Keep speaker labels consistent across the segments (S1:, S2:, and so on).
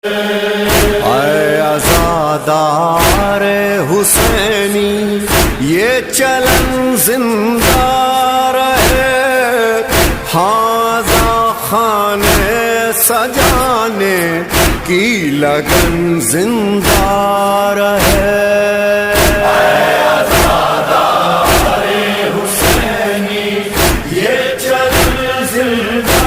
S1: اے عزادار حسینی یہ چلن زندہ رہے، ہاذا خانے سجانے کی لگن زندہ رہے۔ اے عزادار حسینی یہ چلن زندہ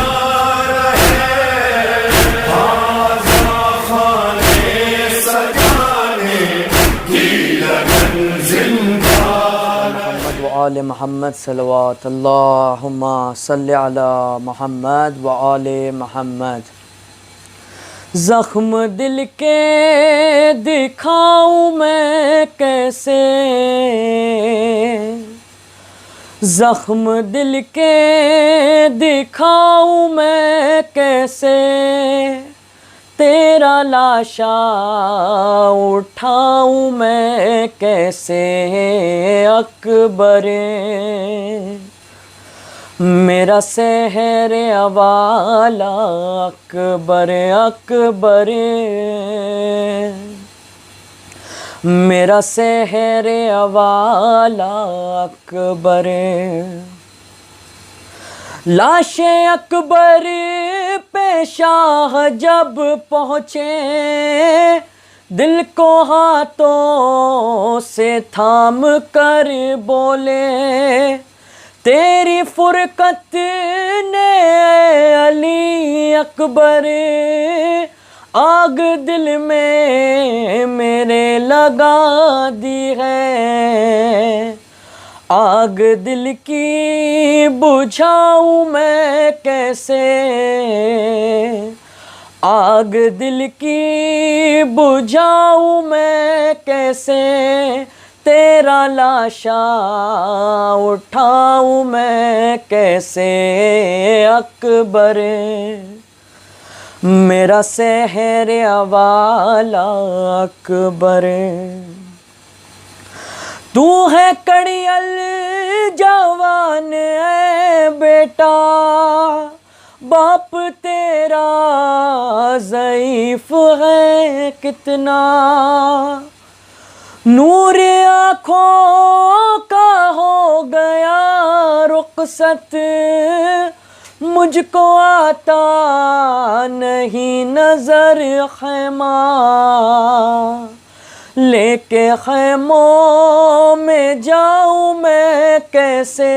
S2: آل محمد صلوات اللہم صلی علی محمد و آل محمد۔ زخم دل کے دکھاؤں میں کیسے، زخم دل کے دکھاؤں میں کیسے، تیرا لاشا اٹھاؤں میں کیسے اکبر، میرا سحر والا اکبر اکبر، میرا سحر والا اکبر۔ لاش اکبر پہ شاہ جب پہنچے، دل کو ہاتھوں سے تھام کر بولے، تیری فرقت نے اے علی اکبر آگ دل میں میرے لگا دی ہے، آگ دل کی بجھاؤں میں کیسے، آگ دل کی بجھاؤں میں کیسے، تیرا لاشا اٹھاؤں میں کیسے اکبر، میرا سحر والا اکبر۔ تو ہے کڑیل جوان اے بیٹا، باپ تیرا ضعیف ہے کتنا، نور آنکھوں کا ہو گیا رخصت، مجھ کو آتا نہیں نظر خیمہ، لے کے خیموں میں جاؤں میں کیسے،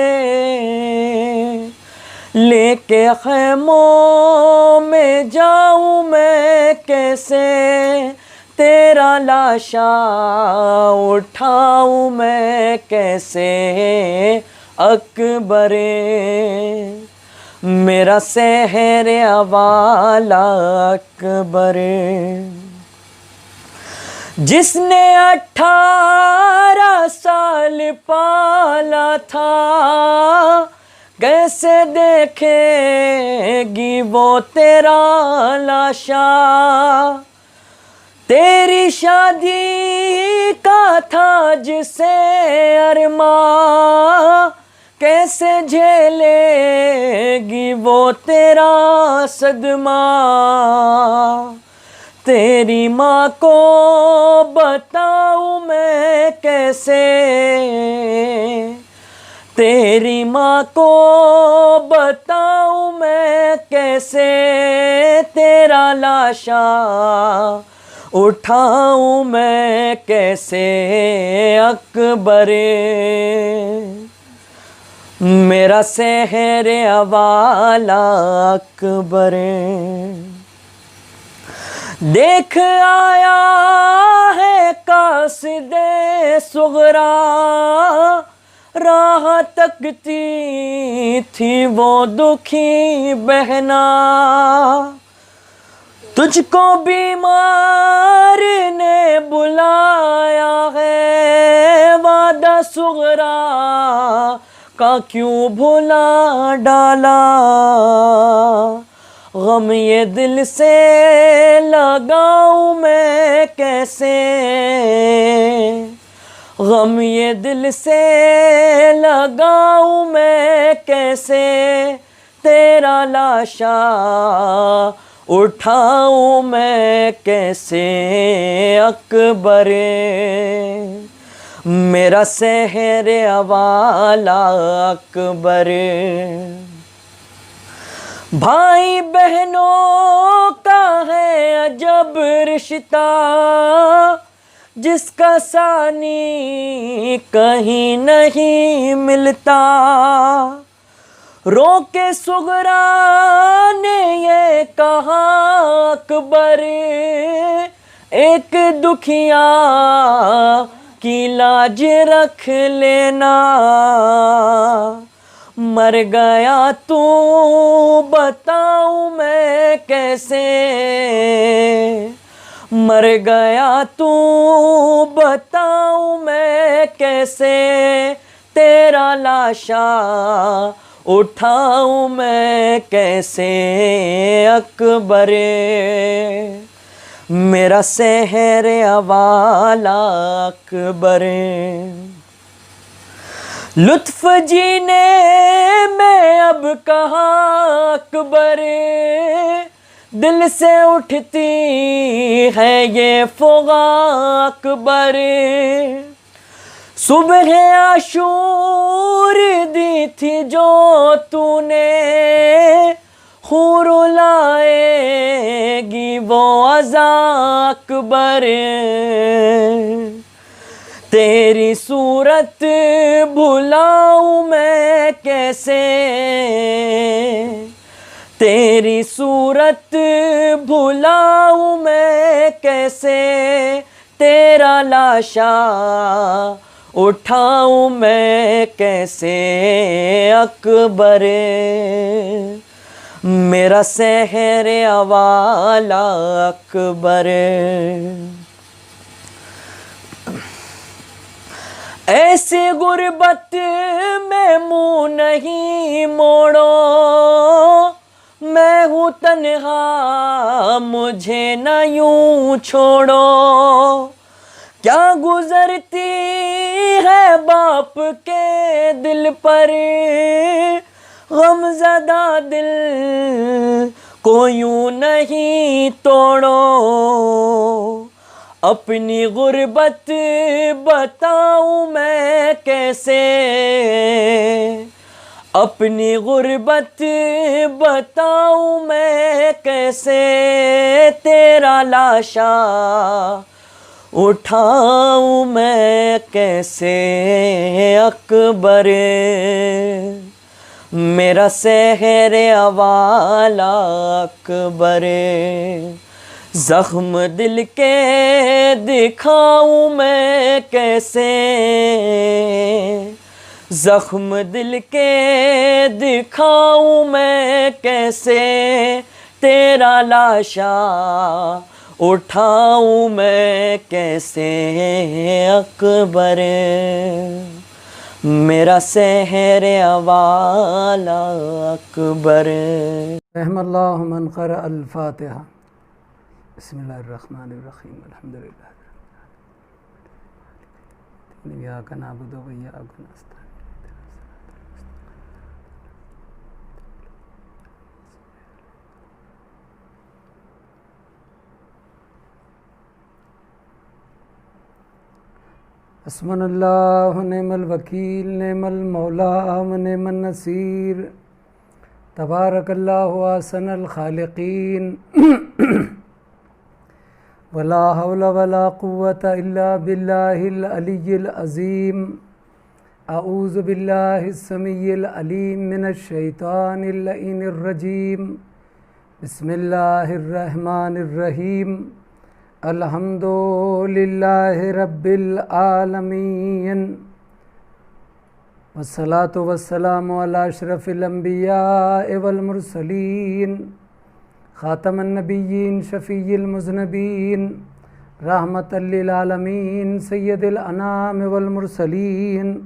S2: لے کے خیموں میں جاؤں میں کیسے، تیرا لاشا اٹھاؤں میں کیسے اکبر، میرا سحر والا اکبر۔ جس نے 18 سال پالا تھا، کیسے دیکھے گی وہ تیرا لاشا، تیری شادی کا تھا جسے ارماں، کیسے جھیلے گی وہ تیرا صدمہ، تیری ماں کو بتاؤں میں کیسے، تیری ماں کو بتاؤں میں کیسے، تیرا لاشا اٹھاؤں میں کیسے اکبر، میرا سحر والا اکبر۔ دیکھ آیا ہے قاصد صغرا، راہ تکتی تھی وہ دکھی بہنا، تجھ کو بیمار نے بلایا ہے، وعدہ صغرا کا کیوں بھلا ڈالا، غم یہ دل سے لگاؤں میں کیسے، غم یہ دل سے لگاؤں میں کیسے، تیرا لاشا اٹھاؤں میں کیسے اکبر، میرا سحر والا اکبر۔ بھائی بہنوں کا ہے عجب رشتہ، جس کا ثانی کہیں نہیں ملتا۔ رو کے صغرا نے یہ کہا اکبر، ایک دکھیا کی لاج رکھ لینا۔ مر گیا تو بتاؤں میں کیسے، مر گیا تو بتاؤں میں کیسے، تیرا لاشا اٹھاؤں میں کیسے اکبر، میرا سحر والا اکبر۔ لطف جینے میں اب کہاں اکبر، دل سے اٹھتی ہے یہ فغاں اکبر۔ صبح عاشور دی تھی جو تو نے، حور لائے گی وہ عزا اکبر۔ تیری صورت بھلاؤں میں کیسے، تیری صورت بھلاؤں میں کیسے، تیرا لاشا اٹھاؤں میں کیسے اکبر، میرا سحر والا اکبر۔ ایسی غربت میں منہ نہیں موڑو، میں ہوں تنہا مجھے نہ یوں چھوڑو۔ کیا گزرتی ہے باپ کے دل پر، غم زدہ دل کو یوں نہیں توڑو۔ اپنی غربت بتاؤں میں کیسے، اپنی غربت بتاؤں میں کیسے، تیرا لاشا اٹھاؤں میں کیسے اکبر، میرا سحر والا اکبر۔ زخم دل کے دکھاؤں میں کیسے، زخم دل کے دکھاؤں میں کیسے، تیرا لاشا اٹھاؤں میں کیسے اکبر، میرا سحر والا اکبر۔
S3: رحم اللہ من قرأ الفاتحہ۔ بسم اللہ الرحمن الرحیم، الحمدللہ ایاک نعبد و ایاک نستعین۔ حسبنا اللہ نعم الوکیل، نعم المولا و نعم النصیر، تبارک اللہ احسن الخالقین، ولا حول ولا قوة الا باللہ العلی العظیم۔ اعوذ باللہ السمیع العلیم من الشیطان اللعین الرجیم۔ بسم اللہ الرحمن الرحیم۔ الحمد للہ رب العالمین، والصلاة والسلام علی اشرف الانبیاء والمرسلین، خاتم النبیین، شفیع المذنبین، رحمت للعالمین، سید الانام والمرسلین،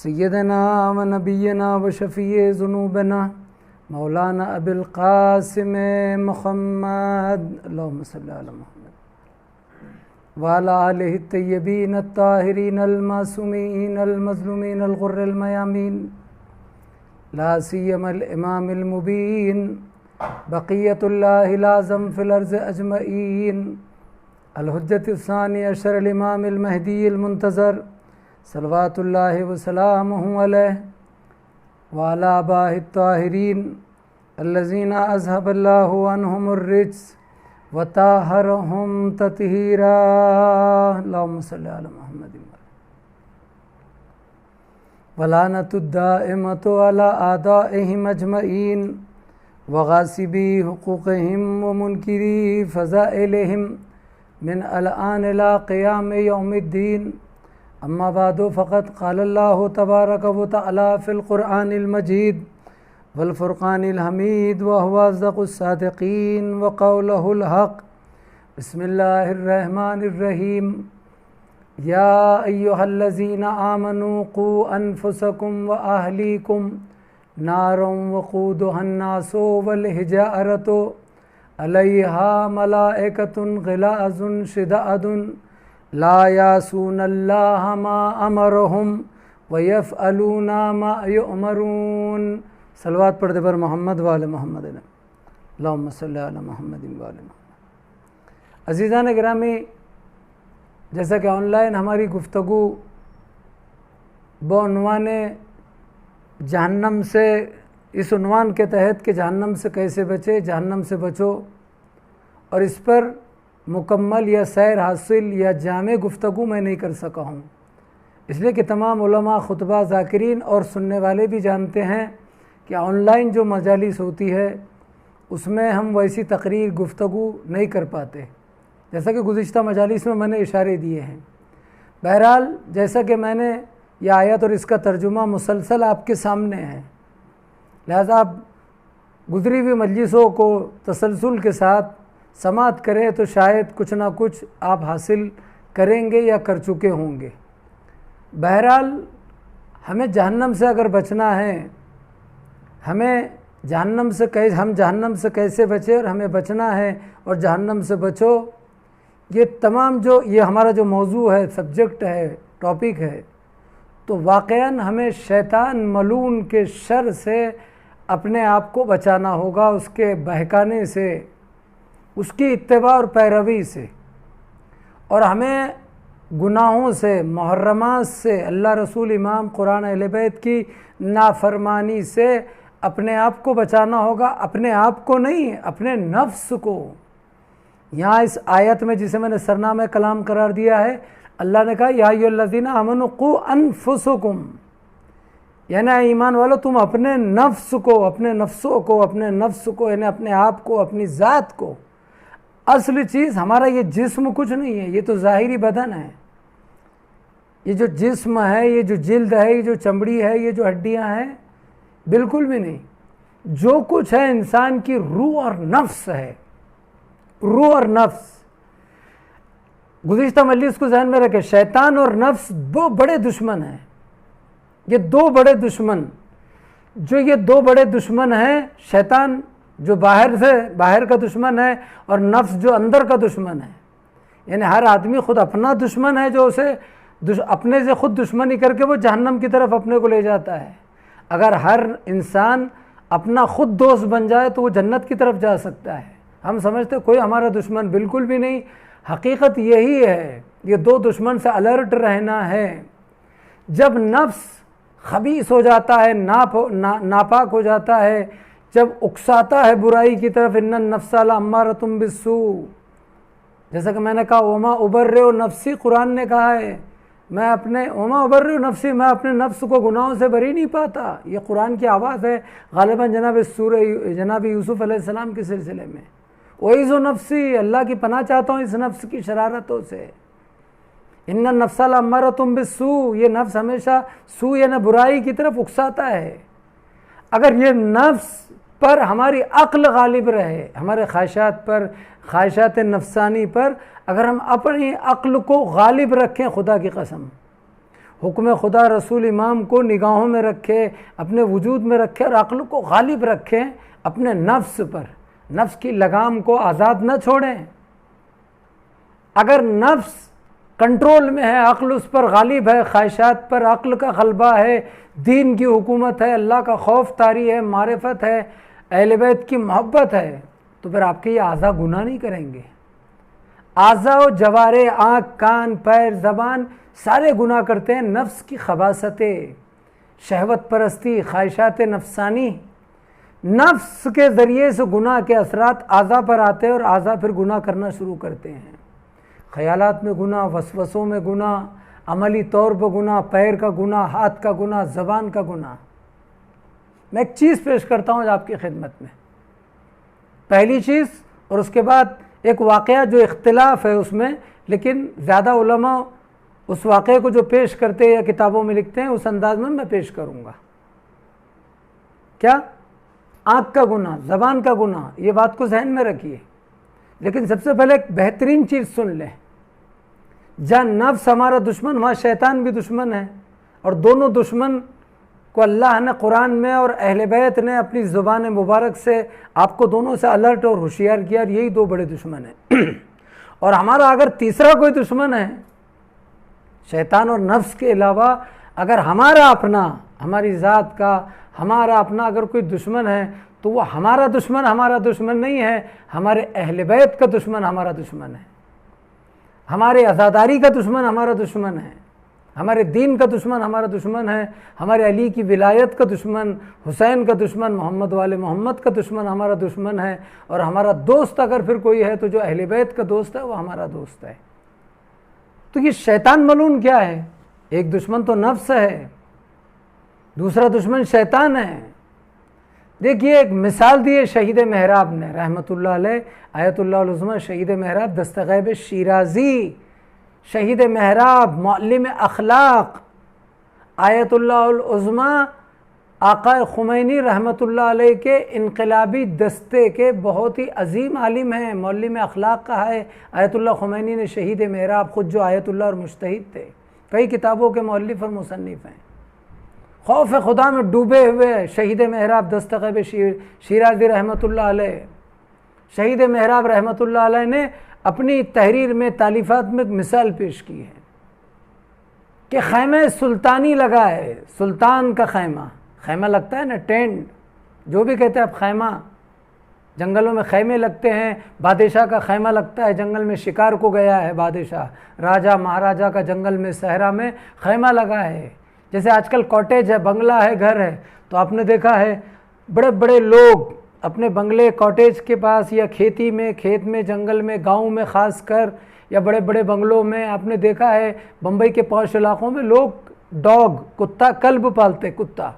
S3: سیدنا و نبینا و شفیع ذنوبنا مولانا ابی القاسم محمد، اللہم صلی علی محمد وعلی آلہ الطیبین الطاہرین المعصومین المظلومین الغر المیامین، لا سیما الامام المبین بقیت اللہ لازم فی الارض اجمعین، الحجت الثانی عشر الامام المہدی المنتظر صلوات اللہ وسلامہ علیہ وعلی آبائہ الطاہرین الذین اذھب اللہ عنہم الرجس وطہرہم تطہیرا، اللہم صلی علی محمد ولعنۃ الدائمۃ علی اعدائہم اجمعین وغاصبی حقوقہم ومنکری فضائلہم من الآن الى قیام یوم الدین، اما بعد فقد قال اللہ تبارک و تعالی فی القرآن المجید والفرقان الحمید وهو اصدق الصادقین وقولہ الحق۔ بسم اللہ الرحمن الرحیم۔ یا ایہا الذین آمنوا قوا انفسکم واہلیکم نارا وقودها الناس والحجارۃ علیہا ملائکۃ غلاظ شداد لا یعصون اللہ ما امرہم ویفعلون ما یؤمرون۔ صلوات پڑھ دے بر محمد وآل محمد، اللہم صلی علی محمد وآل محمد۔ عزیزان گرامی، جیسا کہ آن لائن ہماری گفتگو بعنوان جہنم سے، اس عنوان کے تحت کہ جہنم سے کیسے بچے، جہنم سے بچو، اور اس پر مکمل یا سیر حاصل یا جامع گفتگو میں نہیں کر سکا ہوں، اس لیے کہ تمام علماء، خطبہ، ذاکرین اور سننے والے بھی جانتے ہیں کہ آن لائن جو مجالس ہوتی ہے اس میں ہم ویسی تقریر، گفتگو نہیں کر پاتے، جیسا کہ گزشتہ مجالس میں نے اشارے دیے ہیں۔ بہرحال جیسا کہ میں نے یہ آیت اور اس کا ترجمہ مسلسل آپ کے سامنے ہے، لہذا آپ گزری ہوئی مجلسوں کو تسلسل کے ساتھ سماعت کریں تو شاید کچھ نہ کچھ آپ حاصل کریں گے یا کر چکے ہوں گے۔ بہرحال ہمیں جہنم سے اگر بچنا ہے، ہم جہنم سے کیسے بچیں اور ہمیں بچنا ہے، اور جہنم سے بچو، یہ تمام یہ ہمارا جو موضوع ہے، سبجیکٹ ہے، ٹاپک ہے، تو واقعاً ہمیں شیطان ملعون کے شر سے اپنے آپ کو بچانا ہوگا، اس کے بہکانے سے، اس کی اتباع اور پیروی سے، اور ہمیں گناہوں سے، محرمات سے، اللہ رسول، امام، قرآن، اہل بیت کی نافرمانی سے اپنے آپ کو بچانا ہوگا، اپنے آپ کو نہیں، اپنے نفس کو۔ یہاں اس آیت میں جسے میں نے سرنامہ کلام قرار دیا ہے، اللہ نے کہا یا ایھا الذین آمنوا قوا انفسکم، یعنی ایمان والو تم اپنے نفس کو، اپنے نفسوں کو، اپنے نفس کو، یعنی اپنے آپ کو، اپنی ذات کو۔ اصل چیز ہمارا یہ جسم کچھ نہیں ہے، یہ تو ظاہری بدن ہے، یہ جو جسم ہے، یہ جو جلد ہے، یہ جو چمڑی ہے، یہ جو ہڈیاں ہیں، بالکل بھی نہیں۔ جو کچھ ہے انسان کی روح اور نفس ہے، روح اور نفس۔ گزشتہ مجلس کو ذہن میں رکھے، شیطان اور نفس دو بڑے دشمن ہیں، یہ دو بڑے دشمن، یہ دو بڑے دشمن ہیں، شیطان جو باہر کا دشمن ہے، اور نفس جو اندر کا دشمن ہے۔ یعنی ہر آدمی خود اپنا دشمن ہے، جو اسے اپنے سے خود دشمنی کر کے وہ جہنم کی طرف اپنے کو لے جاتا ہے۔ اگر ہر انسان اپنا خود دوست بن جائے تو وہ جنت کی طرف جا سکتا ہے۔ ہم سمجھتے کوئی ہمارا دشمن، بالکل بھی نہیں۔ حقیقت یہی ہے، یہ دو دشمن سے الرٹ رہنا ہے۔ جب نفس خبیث ہو جاتا ہے، ناپاک ہو جاتا ہے، جب اکساتا ہے برائی کی طرف، ان النفس لامارۃ بالسوء، جیسا کہ میں نے کہا وما ابرئ نفسی، قرآن نے کہا ہے وما ابرئ نفسی، میں اپنے نفس کو گناہوں سے بری نہیں پاتا۔ یہ قرآن کی آواز ہے، غالباً جناب یوسف علیہ السلام کے سلسلے میں۔ وَإِذُ نفسی، اللہ کی پناہ چاہتا ہوں اس نفس کی شرارتوں سے۔ ان النفس لامارۃ بالسوء، یہ نفس ہمیشہ سوء یعنی برائی کی طرف اکساتا ہے۔ اگر یہ نفس پر ہماری عقل غالب رہے، ہمارے خواہشات پر، خواہشات نفسانی پر، اگر ہم اپنی عقل کو غالب رکھیں، خدا کی قسم، حکم خدا، رسول، امام کو نگاہوں میں رکھیں، اپنے وجود میں رکھیں، اور عقل کو غالب رکھیں اپنے نفس پر، نفس کی لگام کو آزاد نہ چھوڑیں۔ اگر نفس کنٹرول میں ہے، عقل اس پر غالب ہے، خواہشات پر عقل کا غلبہ ہے، دین کی حکومت ہے، اللہ کا خوف طاری ہے، معرفت ہے، اہل بیت کی محبت ہے تو پھر آپ کے یہ اعضاء گناہ نہیں کریں گے. اعضاء و جوارے، آنکھ، کان، پیر، زبان سارے گناہ کرتے ہیں. نفس کی خباثتیں، شہوت پرستی، خواہشات نفسانی، نفس کے ذریعے سے گناہ کے اثرات اعضاء پر آتے ہیں اور اعضاء پھر گناہ کرنا شروع کرتے ہیں. خیالات میں گناہ، وسوسوں میں گناہ، عملی طور پر گناہ، پیر کا گناہ، ہاتھ کا گناہ، زبان کا گناہ. میں ایک چیز پیش کرتا ہوں آپ کی خدمت میں. پہلی چیز اور اس کے بعد ایک واقعہ جو اختلاف ہے اس میں، لیکن زیادہ علماء اس واقعے کو جو پیش کرتے ہیں یا کتابوں میں لکھتے ہیں اس انداز میں پیش کروں گا. کیا؟ آنکھ کا گناہ، زبان کا گناہ، یہ بات کو ذہن میں رکھیے. لیکن سب سے پہلے ایک بہترین چیز سن لیں. جہاں نفس ہمارا دشمن وہاں شیطان بھی دشمن ہے، اور دونوں دشمن کو اللہ نے قرآن میں اور اہل بیت نے اپنی زبان مبارک سے آپ کو دونوں سے الرٹ اور ہوشیار کیا، اور یہی دو بڑے دشمن ہیں. اور ہمارا اگر تیسرا کوئی دشمن ہے شیطان اور نفس کے علاوہ، اگر ہمارا اپنا، ہماری ذات کا ہمارا اپنا اگر کوئی دشمن ہے تو وہ ہمارا دشمن نہیں ہے، ہمارے اہل بیت کا دشمن ہمارا دشمن ہے، ہمارے عزاداری کا دشمن ہمارا دشمن ہے، ہمارے دین کا دشمن ہمارا دشمن ہے، ہمارے علی کی ولایت کا دشمن، حسین کا دشمن، محمد والے محمد کا دشمن ہمارا دشمن ہے. اور ہمارا دوست اگر پھر کوئی ہے تو جو اہل بیت کا دوست ہے وہ ہمارا دوست ہے. تو یہ شیطان ملعون کیا ہے؟ ایک دشمن تو نفس ہے، دوسرا دشمن شیطان ہے. دیکھیے ایک مثال دی ہے شہید محراب نے رحمۃ اللہ علیہ، آیت اللہ العظمیٰ شہید محراب دستغیب شیرازی، شہید محراب معلم اخلاق، آیت اللہ العظمیٰ آقا خمینی رحمۃ اللہ علیہ کے انقلابی دستے کے بہت ہی عظیم عالم ہیں، معلم اخلاق کہا ہے آیت اللہ خمینی نے شہید محراب، خود جو آیت اللہ اور مجتہد تھے، کئی کتابوں کے مؤلف اور مصنف ہیں. خوف خدا میں ڈوبے ہوئے شہید محراب دستغیب شیرازی رحمۃ اللہ علیہ. شہید محراب رحمۃ اللہ علیہ نے اپنی تحریر میں تالیفات میں ایک مثال پیش کی ہے کہ خیمہ سلطانی لگا ہے، سلطان کا خیمہ لگتا ہے نا، ٹینٹ جو بھی کہتے ہیں آپ، خیمہ، جنگلوں میں خیمے لگتے ہیں، بادشاہ کا خیمہ لگتا ہے، جنگل میں شکار کو گیا ہے بادشاہ، راجہ مہاراجہ کا جنگل میں صحرا میں خیمہ لگا ہے. جیسے آج کل کاٹیج ہے، بنگلہ ہے، گھر ہے، تو آپ نے دیکھا ہے بڑے بڑے لوگ اپنے بنگلے کاٹیج کے پاس یا کھیتی میں، کھیت میں، جنگل میں، گاؤں میں خاص کر، یا بڑے بڑے بنگلوں میں آپ نے دیکھا ہے بمبئی کے پوش علاقوں میں لوگ ڈاگ، کتا، کلب پالتے. کتا،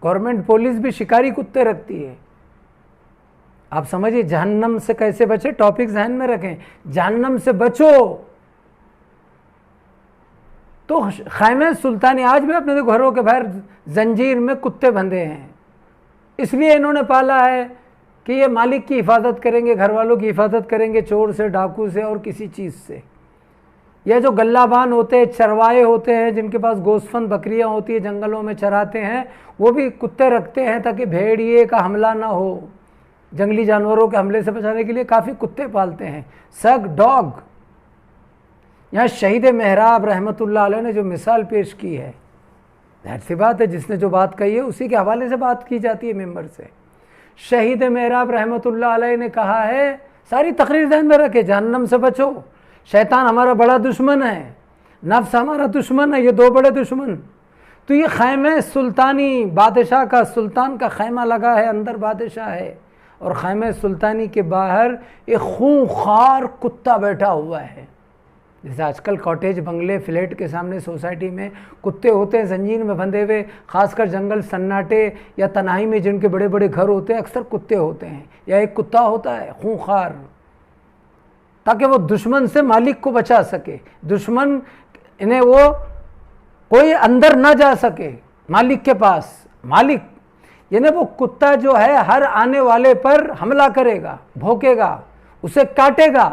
S3: گورنمنٹ پولیس بھی شکاری کتے رکھتی ہے. آپ سمجھیں جہنم سے کیسے بچے، ٹاپک ذہن میں رکھیں، جہنم سے بچو. تو خیمہ سلطانی آج بھی اپنے گھروں کے باہر زنجیر میں کتے بندھے ہیں، اس لیے انہوں نے پالا ہے کہ یہ مالک کی حفاظت کریں گے، گھر والوں کی حفاظت کریں گے چور سے، ڈاکو سے اور کسی چیز سے. یہ جو گلہ بان ہوتے ہیں، چروائے ہوتے ہیں جن کے پاس گوسفند بکریاں ہوتی ہیں جنگلوں میں چراتے ہیں، وہ بھی کتے رکھتے ہیں تاکہ بھیڑیے کا حملہ نہ ہو، جنگلی جانوروں کے حملے سے بچانے کے لیے کافی کتے پالتے ہیں، سگ، ڈاگ. یہاں شہید محراب رحمۃ اللہ علیہ نے جو مثال پیش کی ہے، ظاہر سی بات ہے جس نے جو بات کہی ہے اسی کے حوالے سے بات کی جاتی ہے ممبر سے. شہید محراب رحمۃ اللہ علیہ نے کہا ہے، ساری تقریر ذہن میں رکھے، جہنم سے بچو، شیطان ہمارا بڑا دشمن ہے، نفس ہمارا دشمن ہے، یہ دو بڑے دشمن. تو یہ خیمہ سلطانی، بادشاہ کا، سلطان کا خیمہ لگا ہے، اندر بادشاہ ہے، اور خیمہ سلطانی کے باہر ایک خونخوار کتا بیٹھا ہوا ہے. جیسے آج کل کاٹیج، بنگلے، فلیٹ کے سامنے سوسائٹی میں کتے ہوتے ہیں زنجیر میں بندھے ہوئے، خاص کر جنگل سناٹے یا تنہائی میں جن کے بڑے بڑے گھر ہوتے ہیں اکثر کتے ہوتے ہیں، یا ایک کتا ہوتا ہے خونخوار، تاکہ وہ دشمن سے مالک کو بچا سکے، دشمن انہیں وہ کوئی اندر نہ جا سکے مالک کے پاس. مالک یعنی وہ کتا جو ہے ہر آنے والے پر حملہ کرے گا، بھونکے گا، اسے کاٹے گا.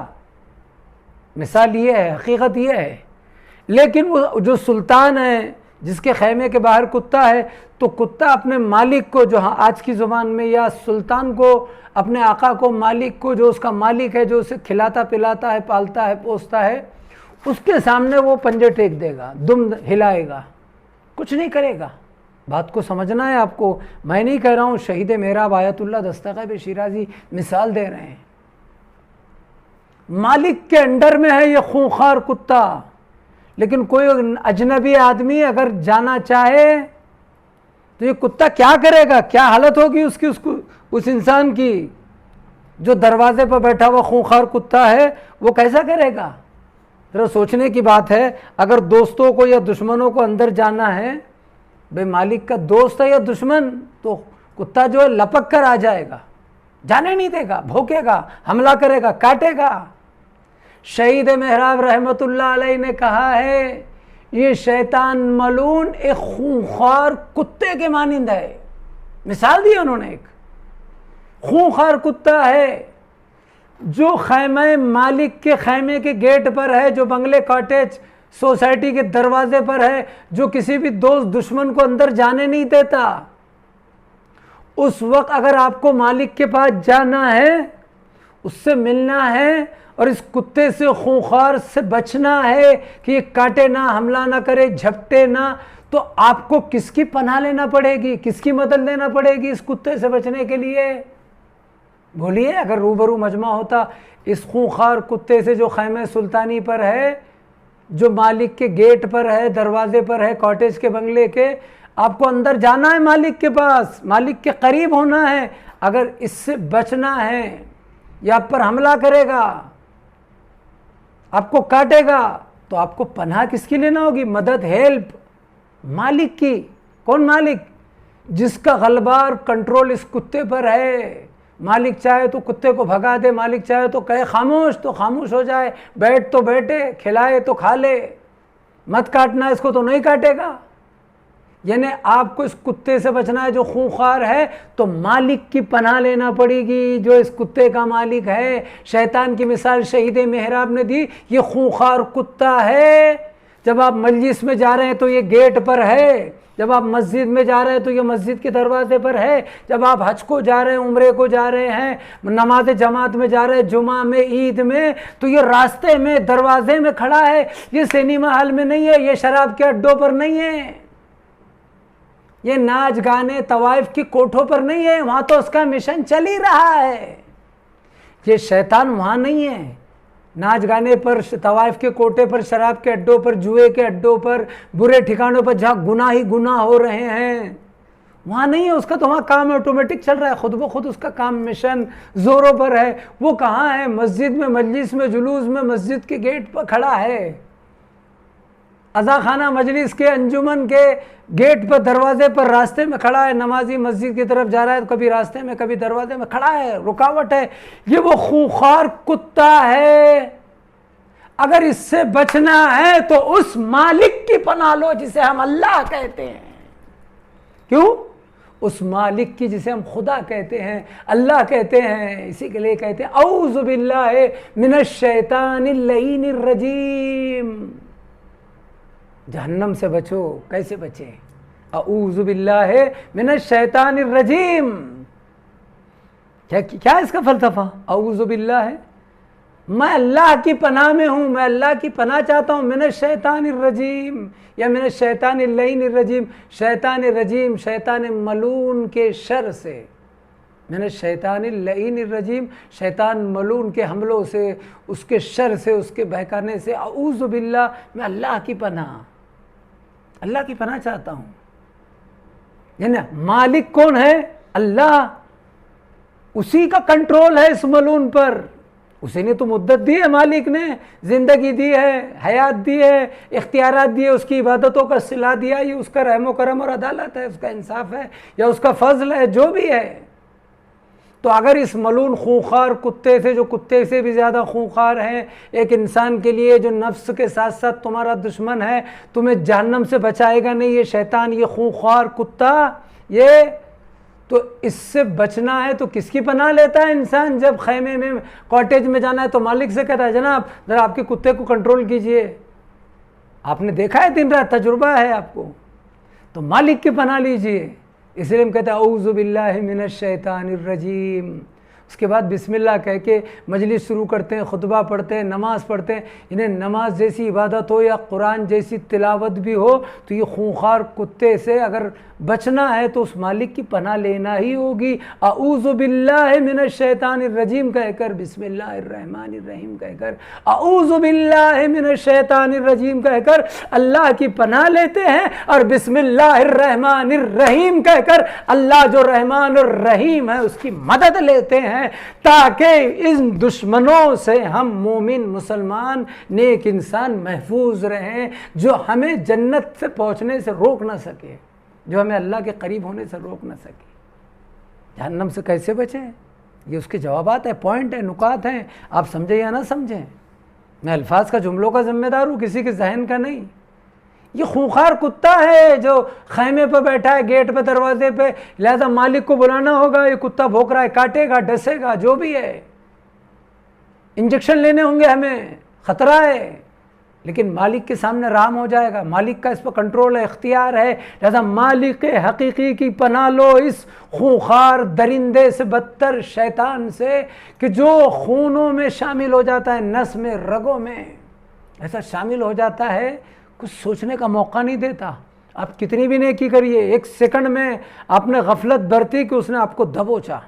S3: مثال یہ ہے، حقیقت یہ ہے. لیکن وہ جو سلطان ہے جس کے خیمے کے باہر کتا ہے، تو کتا اپنے مالک کو، جو آج کی زبان میں، یا سلطان کو، اپنے آقا کو، مالک کو، جو اس کا مالک ہے، جو اسے کھلاتا پلاتا ہے، پالتا ہے، پوستا ہے، اس کے سامنے وہ پنجے ٹیک دے گا، دم ہلائے گا، کچھ نہیں کرے گا، بات کو سمجھنا ہے آپ کو. میں نہیں کہہ رہا ہوں, شہید محراب آیت اللہ دستگیب شیرازی مثال دے رہے ہیں. مالک کے انڈر میں ہے یہ خونخوار کتا, لیکن کوئی اجنبی آدمی اگر جانا چاہے تو یہ کتا کیا کرے گا, کیا حالت ہوگی اس انسان کی جو دروازے پر بیٹھا ہوا خونخوار کتا ہے, وہ کیسا کرے گا؟ ذرا سوچنے کی بات ہے. اگر دوستوں کو یا دشمنوں کو اندر جانا ہے, بھئی مالک کا دوست ہے یا دشمن, تو کتا جو ہے لپک کر آ جائے گا, جانے نہیں دے گا, بھوکے گا, حملہ کرے گا, کاٹے گا. شہید محراب رحمت اللہ علیہ نے کہا ہے یہ شیطان ملعون ایک خونخوار کتے کے مانند ہے. مثال دی انہوں نے, ایک خونخوار کتا ہے جو خیمہ مالک کے خیمے کے گیٹ پر ہے, جو بنگلے کاٹیج سوسائٹی کے دروازے پر ہے, جو کسی بھی دوست دشمن کو اندر جانے نہیں دیتا. اس وقت اگر آپ کو مالک کے پاس جانا ہے, اس سے ملنا ہے اور اس کتے سے خونخوار سے بچنا ہے کہ یہ کاٹے نہ, حملہ نہ کرے, جھپٹے نہ, تو آپ کو کس کی پناہ لینا پڑے گی, کس کی مدد لینا پڑے گی اس کتے سے بچنے کے لیے؟ بولیے, اگر روبرو مجمع ہوتا اس خونخوار کتے سے جو خیمہ سلطانی پر ہے, جو مالک کے گیٹ پر ہے, دروازے پر ہے, کاٹیج کے بنگلے کے, آپ کو اندر جانا ہے مالک کے پاس, مالک کے قریب ہونا ہے, اگر اس سے بچنا ہے, یا آپ پر حملہ کرے گا, آپ کو کاٹے گا, تو آپ کو پناہ کس کی لینا ہوگی؟ مدد, ہیلپ مالک کی. کون مالک؟ جس کا غلبہ اور کنٹرول اس کتے پر ہے. مالک چاہے تو کتے کو بھگا دے, مالک چاہے تو کہے خاموش تو خاموش ہو جائے, بیٹھ تو بیٹھے, کھلائے تو کھا لے, مت کاٹنا اس کو تو نہیں کاٹے گا. یعنی آپ کو اس کتے سے بچنا ہے جو خونخوار ہے, تو مالک کی پناہ لینا پڑے گی جو اس کتے کا مالک ہے. شیطان کی مثال شہید محراب نے دی, یہ خونخوار کتا ہے. جب آپ مجلس میں جا رہے ہیں تو یہ گیٹ پر ہے, جب آپ مسجد میں جا رہے ہیں تو یہ مسجد کے دروازے پر ہے, جب آپ حج کو جا رہے ہیں, عمرے کو جا رہے ہیں, نماز جماعت میں جا رہے ہیں, جمعہ میں, عید میں, تو یہ راستے میں, دروازے میں کھڑا ہے. یہ سینما ہال میں نہیں ہے, یہ شراب کے اڈوں پر نہیں ہے, یہ ناچ گانے طوائف کی کوٹھوں پر نہیں ہے, وہاں تو اس کا مشن چل ہی رہا ہے. یہ شیطان وہاں نہیں ہے, ناچ گانے پر, طوائف کے کوٹے پر, شراب کے اڈوں پر, جوئے کے اڈوں پر, برے ٹھکانوں پر جہاں گناہ ہی گناہ ہو رہے ہیں, وہاں نہیں ہے. اس کا تو وہاں کام آٹومیٹک چل رہا ہے, خود بخود اس کا کام مشن زوروں پر ہے. وہ کہاں ہے؟ مسجد میں, مجلس میں, جلوس میں, مسجد کے گیٹ پر کھڑا ہے, عزا خانہ مجلس کے, انجمن کے گیٹ پر, دروازے پر, راستے میں کھڑا ہے. نمازی مسجد کی طرف جا رہا ہے تو کبھی راستے میں, کبھی دروازے میں کھڑا ہے, رکاوٹ ہے. یہ وہ خونخوار کتا ہے. اگر اس سے بچنا ہے تو اس مالک کی پناہ لو جسے ہم اللہ کہتے ہیں. کیوں؟ اس مالک کی جسے ہم خدا کہتے ہیں, اللہ کہتے ہیں. اسی کے لیے کہتے ہیں اعوذ باللہ من الشیطان اللعین الرجیم. جہنم سے بچو. کیسے بچے؟ اعوذ باللہ من الشیطان الرجیم. کیا اس کا فلسفہ؟ اعوذ باللہ ہے, میں اللہ کی پناہ میں ہوں, میں اللہ کی پناہ چاہتا ہوں. من الشیطان الرجیم یا من الشیطان اللعین الرجیم. شیطان رجیم, شیطان ملعون کے شر سے. من الشیطان اللعین الرجیم, شیطان ملعون کے حملوں سے, اس کے شر سے, اس کے بہکانے سے. اعوذ باللہ, میں اللہ کی پناہ, اللہ کی پناہ چاہتا ہوں. یعنی مالک کون ہے؟ اللہ. اسی کا کنٹرول ہے اس ملعون پر. اسی نے تو مدت دی ہے, مالک نے زندگی دی ہے, حیات دی ہے, اختیارات دیے, اس کی عبادتوں کا صلہ دیا. یہ اس کا رحم و کرم اور عدالت ہے, اس کا انصاف ہے, یا اس کا فضل ہے, جو بھی ہے. تو اگر اس ملعون خونخوار کتے سے, جو کتے سے بھی زیادہ خونخوار ہے, ایک انسان کے لیے جو نفس کے ساتھ ساتھ تمہارا دشمن ہے, تمہیں جہنم سے بچائے گا نہیں یہ شیطان, یہ خونخوار کتا, یہ تو اس سے بچنا ہے تو کس کی پناہ لیتا ہے انسان؟ جب خیمے میں, کاٹیج میں جانا ہے تو مالک سے کہتا ہے جناب ذرا آپ کے کتے کو کنٹرول کیجئے. آپ نے دیکھا ہے, دن رات تجربہ ہے آپ کو, تو مالک کی پناہ لیجئے. اس لیے ہم کہتے ہیں اعوذ باللہ من الشیطان الرجیم. اس کے بعد بسم اللہ کہہ کے مجلس شروع کرتے ہیں، خطبہ پڑھتے ہیں، نماز پڑھتے ہیں۔ انہیں نماز جیسی عبادت ہو یا قرآن جیسی تلاوت بھی ہو تو یہ خونخوار کتے سے اگر بچنا ہے تو اس مالک کی پناہ لینا ہی ہوگی۔ اعوذ باللہ من الشیطان الرجیم کہہ کر، بسم اللہ الرحمن الرحیم کہہ کر، اعوذ باللہ من الشیطان الرجیم کہہ کر اللہ کی پناہ لیتے ہیں، اور بسم اللہ الرحمن الرحیم کہہ کر اللہ جو رحمان الرحیم ہے اس کی مدد لیتے ہیں، تاکہ ان دشمنوں سے ہم مومن مسلمان نیک انسان محفوظ رہیں، جو ہمیں جنت سے پہنچنے سے روک نہ سکے، جو ہمیں اللہ کے قریب ہونے سے روک نہ سکے۔ جہنم سے کیسے بچیں؟ یہ اس کے جوابات ہیں، پوائنٹ ہیں، نکات ہیں، آپ سمجھیں یا نہ سمجھیں۔ میں الفاظ کا، جملوں کا ذمہ دار ہوں، کسی کے ذہن کا نہیں۔ یہ خونخوار کتا ہے جو خیمے پہ بیٹھا ہے، گیٹ پہ، دروازے پہ، لہذا مالک کو بلانا ہوگا، یہ کتا بھونک رہا ہے، کاٹے گا، ڈسے گا، جو بھی ہے، انجیکشن لینے ہوں گے، ہمیں خطرہ ہے، لیکن مالک کے سامنے رام ہو جائے گا، مالک کا اس پر کنٹرول ہے، اختیار ہے، لہذا مالک حقیقی کی پناہ لو اس خونخوار درندے سے، بدتر شیطان سے، کہ جو خونوں میں شامل ہو جاتا ہے، نس میں، رگوں میں ایسا شامل ہو جاتا ہے، کچھ سوچنے کا موقع نہیں دیتا۔ آپ کتنی بھی نیکی کریے، ایک سیکنڈ میں آپ نے غفلت برتی کہ اس نے آپ کو دبوچا،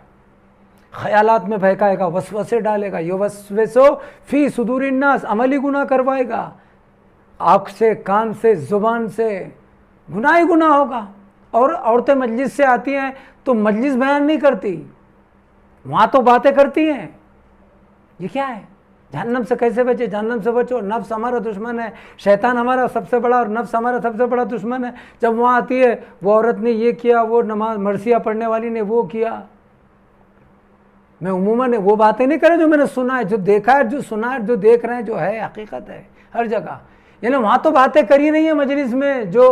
S3: خیالات میں بہکائے گا، وسوسے ڈالے گا، یوسوسو فی صدور الناس، عملی گناہ کروائے گا، آنکھ سے، کان سے، زبان سے گناہ ہی گناہ ہوگا۔ اور عورتیں مجلس سے آتی ہیں تو مجلس بیان نہیں کرتی، وہاں تو باتیں کرتی ہیں۔ یہ کیا ہے؟ جہنم سے کیسے بچے؟ جہنم سے بچو، نفس ہمارا دشمن ہے، شیطان ہمارا سب سے بڑا، اور نفس ہمارا سب سے بڑا دشمن ہے۔ جب وہاں آتی ہے، وہ عورت نے یہ کیا، وہ نماز مرثیہ پڑھنے والی نے وہ کیا، میں عموماً وہ باتیں نہیں کریں جو میں نے سنا ہے، جو دیکھا ہے، جو سنا ہے، جو دیکھ رہے ہیں، جو ہے حقیقت ہے ہر جگہ۔ یعنی وہاں تو باتیں کری نہیں ہیں مجلس میں، جو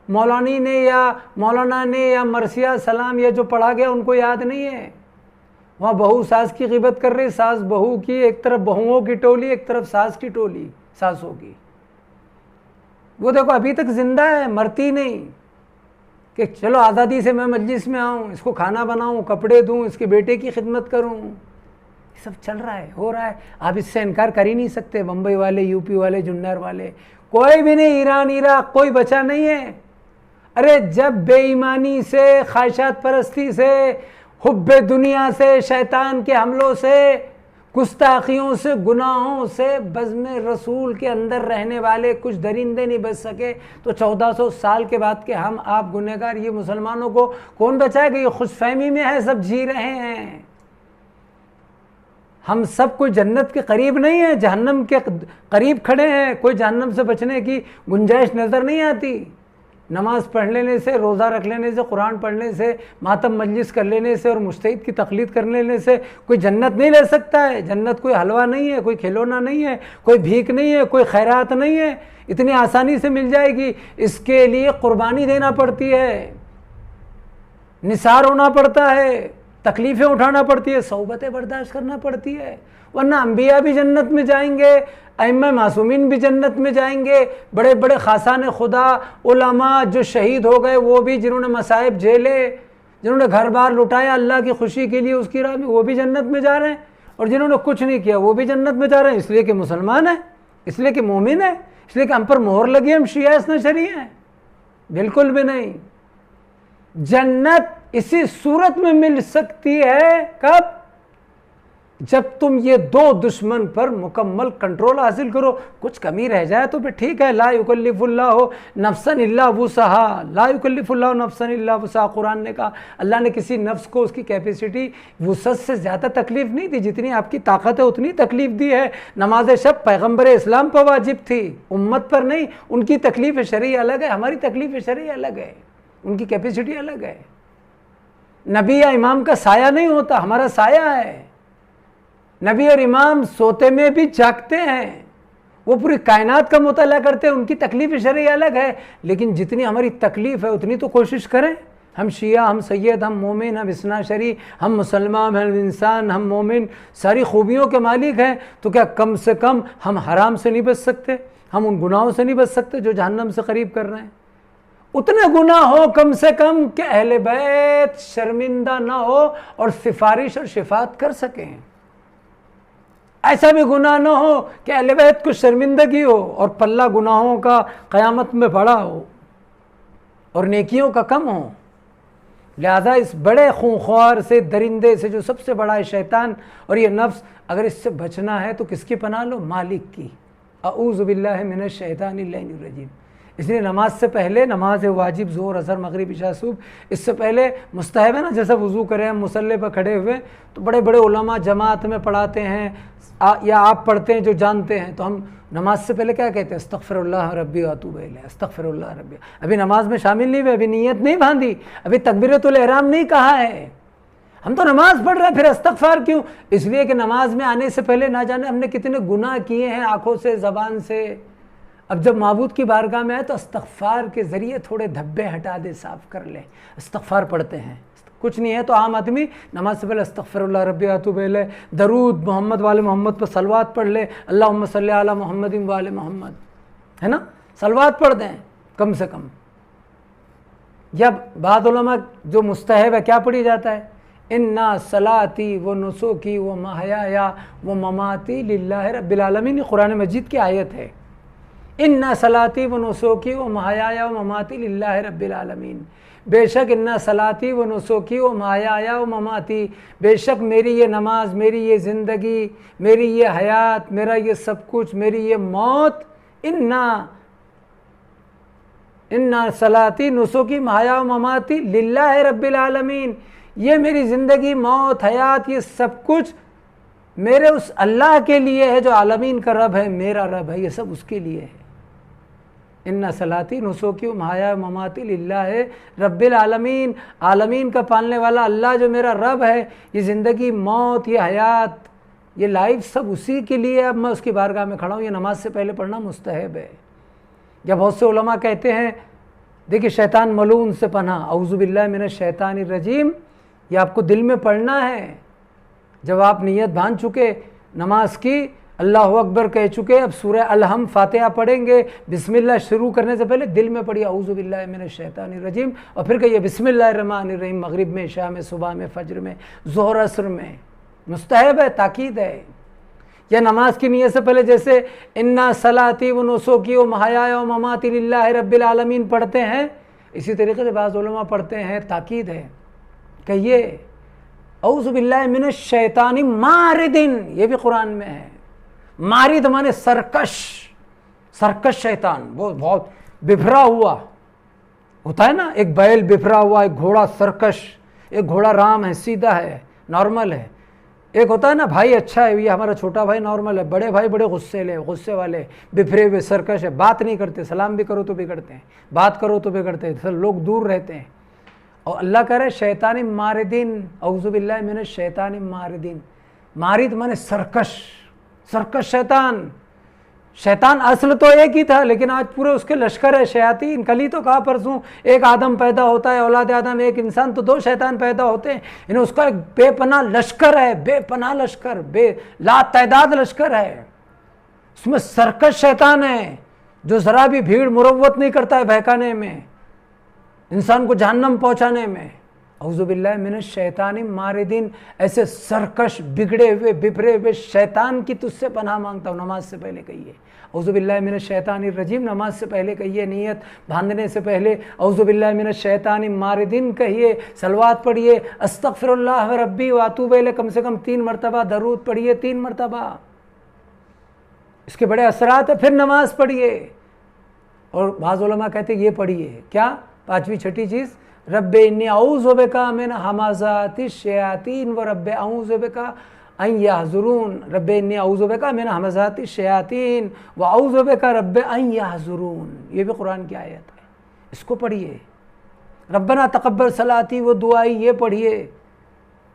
S3: مولانی نے یا مولانا نے یا مرثیہ سلام یا جو پڑھا گیا ان کو یاد نہیں ہے۔ وہاں بہو ساس کی غیبت کر رہی، ساس بہو کی، ایک طرف بہوؤں کی ٹولی، ایک طرف ساس کی ٹولی، ساسوں کی۔ وہ دیکھو ابھی تک زندہ ہے، مرتی نہیں، کہ چلو آزادی سے میں مجلس میں آؤں، اس کو کھانا بناؤں، کپڑے دوں، اس کے بیٹے کی خدمت کروں، یہ سب چل رہا ہے، ہو رہا ہے۔ آپ اس سے انکار کر ہی نہیں سکتے۔ بمبئی والے، یو پی والے، جنر والے، کوئی بھی نہیں، ایران، عراق، کوئی بچا نہیں ہے۔ ارے جب بے ایمانی سے، خواہشات پرستی سے، حب دنیا سے، شیطان کے حملوں سے، گستاخیوں سے، گناہوں سے، بزم رسول کے اندر رہنے والے کچھ درندے نہیں بچ سکے، تو 1400 سال کے بعد کے ہم آپ گنہگار، یہ مسلمانوں کو کون بچائے گا؟ یہ خوش فہمی میں ہے، سب جی رہے ہیں۔ ہم سب کوئی جنت کے قریب نہیں ہیں، جہنم کے قریب کھڑے ہیں، کوئی جہنم سے بچنے کی گنجائش نظر نہیں آتی۔ نماز پڑھ لینے سے، روزہ رکھ لینے سے، قرآن پڑھنے سے، ماتم مجلس کر لینے سے اور مجتہد کی تقلید کر لینے سے کوئی جنت نہیں لے سکتا ہے۔ جنت کوئی حلوہ نہیں ہے، کوئی کھلونا نہیں ہے، کوئی بھیک نہیں ہے، کوئی خیرات نہیں ہے، اتنی آسانی سے مل جائے گی۔ اس کے لیے قربانی دینا پڑتی ہے، نثار ہونا پڑتا ہے، تکلیفیں اٹھانا پڑتی ہے، صعوبتیں برداشت کرنا پڑتی ہے، ورنہ انبیاء بھی جنت میں جائیں گے، ائمہ معصومین بھی جنت میں جائیں گے، بڑے بڑے خاصان خدا، علماء جو شہید ہو گئے، وہ بھی، جنہوں نے مصائب جھیلے، جنہوں نے گھر بار لٹایا اللہ کی خوشی کے لیے، اس کی راہ میں، وہ بھی جنت میں جا رہے ہیں، اور جنہوں نے کچھ نہیں کیا وہ بھی جنت میں جا رہے ہیں، اس لیے کہ مسلمان ہیں، اس لیے کہ مومن ہیں، اس لیے کہ ہم پر مہر لگی ہے، ہم شیعہ اثنا شریع ہیں؟ بالکل بھی نہیں۔ جنت اسی صورت میں مل سکتی ہے، کب؟ جب تم یہ دو دشمن پر مکمل کنٹرول حاصل کرو۔ کچھ کمی رہ جائے تو پھر ٹھیک ہے، لا یکلف اللہ نفسا الا وسعہا، لا یکلف اللہ نفسا الا وسعہا، قرآن نے کہا اللہ نے کسی نفس کو اس کی کیپیسٹی، وسعت سے زیادہ تکلیف نہیں دی، جتنی آپ کی طاقت ہے اتنی تکلیف دی ہے۔ نماز شب پیغمبر اسلام پر واجب تھی، امت پر نہیں، ان کی تکلیف شرعی الگ ہے، ہماری تکلیف شرعی الگ ہے، ان کی کیپیسٹی الگ ہے۔ نبی یا امام کا سایہ نہیں ہوتا، ہمارا سایہ ہے۔ نبی اور امام سوتے میں بھی جاگتے ہیں، وہ پوری کائنات کا مطالعہ کرتے ہیں، ان کی تکلیف شرعی الگ ہے، لیکن جتنی ہماری تکلیف ہے اتنی تو کوشش کریں۔ ہم شیعہ، ہم سید، ہم مومن، ہم اثنا شریع، ہم مسلمان، ہم انسان، ہم مومن، ساری خوبیوں کے مالک ہیں، تو کیا کم سے کم ہم حرام سے نہیں بچ سکتے؟ ہم ان گناہوں سے نہیں بچ سکتے جو جہنم سے قریب کر رہے ہیں؟ اتنے گناہ ہو کم سے کم کہ اہل بیت شرمندہ نہ ہو اور سفارش اور شفاعت کر سکیں. ایسا بھی گناہ نہ ہو کہ اہل بیت کو شرمندگی ہو اور پلہ گناہوں کا قیامت میں بڑا ہو اور نیکیوں کا کم ہو. لہذا اس بڑے خونخوار سے درندے سے جو سب سے بڑا ہے شیطان اور یہ نفس، اگر اس سے بچنا ہے تو کس کی پناہ لو؟ مالک کی. اعوذ باللہ من الشیطان اللعین الرجیم. اس لیے نماز سے پہلے، نماز واجب ظہر اثر مغرب عشاء صبح، اس سے پہلے مستحب ہے نا، جیسا وضو کریں ہم مصلی پر کھڑے ہوئے تو بڑے بڑے علماء جماعت میں پڑھاتے ہیں یا آپ پڑھتے ہیں جو جانتے ہیں، تو ہم نماز سے پہلے کیا کہتے ہیں؟ استغفر اللہ ربی واتوب الیہ، استغفر اللہ ربی. ابھی نماز میں شامل نہیں ہوئے، ابھی نیت نہیں باندھی، ابھی تکبیرۃ الاحرام نہیں کہا ہے. ہم تو نماز پڑھ رہے ہیں، پھر استغفار کیوں؟ اس لیے کہ نماز میں آنے سے پہلے نہ جانے ہم نے کتنے گناہ کیے ہیں آنکھوں سے، زبان سے. اب جب معبود کی بارگاہ میں آئے تو استغفار کے ذریعے تھوڑے دھبے ہٹا دے، صاف کر لے. استغفار پڑھتے ہیں، کچھ نہیں ہے تو عام آدمی نماز سے پہلے استغفر اللہ ربی واتوب الیہ، درود محمد والے محمد پر صلوات پڑھ لے، اللہم صلی علی محمد وآل محمد، ہے نا، صلوات پڑھ دیں کم سے کم. یا بعض علماء جو مستحب ہے کیا پڑھی جاتا ہے؟ انا صلاتی و نسکی و محیایا و مماتی للہ رب العالمین. یہ قرآن مجید کی آیت ہے. انا صلاتی و نسکی و محیایا و مماتی للہ رب العالمین. بے شک انا صلاتی و نسکی و محیایا و مماتی، بے شک میری یہ نماز، میری یہ زندگی، میری یہ حیات، میرا یہ سب کچھ، میری یہ موت، انا صلاتی نسکی محیا و مماتی للہ رب العالمین، یہ میری زندگی، موت، حیات، یہ سب کچھ میرے اس اللہ کے لیے ہے جو عالمین کا رب ہے، میرا رب ہے، یہ سب اس کے لیے ہے. انا صلاتی نسکی و محیا و مماتی للہ رب العالمین، عالمین کا پالنے والا اللہ جو میرا رب ہے، یہ زندگی، موت، یہ حیات، یہ لائف سب اسی کے لیے. اب میں اس کی بارگاہ میں کھڑا ہوں، یہ نماز سے پہلے پڑھنا مستحب ہے. یا بہت سے علماء کہتے ہیں دیکھیں شیطان ملعون سے پناہ، اعوذ باللہ من الشیطان الرجیم، یہ آپ کو دل میں پڑھنا ہے. جب آپ نیت باندھ چکے نماز کی، اللہ اکبر کہہ چکے، اب سورہ الحم فاتحہ پڑھیں گے، بسم اللہ شروع کرنے سے پہلے دل میں پڑھیے اعوذ باللہ من الشیطان الرجیم، اور پھر کہیے بسم اللہ الرحمن الرحیم، مغرب میں، عشاء میں، صبح میں، فجر میں، ظہر عصر میں. مستحب ہے، تاکید ہے. یا نماز کی نیت سے پہلے جیسے انا صلاتی و نسکی و محیایا و مماتی للہ رب العالمین پڑھتے ہیں، اسی طریقے سے بعض علماء پڑھتے ہیں، تاکید ہے. کہیے اعوذ باللہ من الشیطان مارد، یہ بھی قرآن میں ہے. مارد مانے سرکش، سرکش شیطان، وہ بہت بفرا ہوا ہوتا ہے نا، ایک بیل بفرا ہوا، ایک گھوڑا سرکش، ایک گھوڑا رام ہے، سیدھا ہے، نارمل ہے. ایک ہوتا ہے نا بھائی اچھا ہے، یہ ہمارا چھوٹا بھائی نارمل ہے، بڑے بھائی بڑے غصے والے، بفرے ہوئے، سرکش ہے، بات نہیں کرتے، سلام بھی کرو تو بگڑتے ہیں، بات کرو تو بگڑتے ہیں، لوگ دور رہتے ہیں. اور اللہ کہہ رہے شیطان ماردین، اعوذ باللہ من الشیطان ماردین. مارد مانے سرکش، سرکش شیطان. شیطان اصل تو ایک ہی تھا، لیکن آج پورے اس کے لشکر ہے شیاطین. کل ہی تو کہا پرسوں، ایک آدم پیدا ہوتا ہے، اولاد آدم ایک انسان، تو دو شیطان پیدا ہوتے ہیں. یعنی اس کا ایک بے پناہ لشکر ہے، بے پناہ لشکر، بے لا تعداد لشکر ہے. اس میں سرکش شیطان ہے جو ذرا بھی بھیڑ مروت نہیں کرتا ہے بہکانے میں، انسان کو جہنم پہنچانے میں. اعوذ باللہ من الشیطان ماردین. ایسے سرکش، بگڑے ہوئے، بفرے ہوئے شیطان کی تجھ سے پناہ مانگتا ہوں. نماز سے پہلے کہیے اعوذ باللہ من الشیطان الرجیم، نماز سے پہلے کہیے، نیت باندھنے سے پہلے اعوذ باللہ من الشیطان ماردین کہیے، صلوات پڑھیے، استغفر اللہ ربی واتوب الیہ کم سے کم 3 مرتبہ، درود پڑھیے 3 مرتبہ. اس کے بڑے اثرات ہیں. پھر نماز پڑھیے. اور بعض علماء کہتے ہیں یہ پڑھیے کیا، 5ویں 6ٹھی چیز، رب انی اعوذ بک من ہمزات الشیاطین و رب اعوذ بک ان یحضرون. رب انی اعوذ بک من ہمزات الشیاطین و اعوذ بک رب ان یحضرون. یہ بھی قرآن کی آیت ہے، اس کو پڑھیے. ربنا تقبل صلاتی و دعائی، یہ پڑھیے.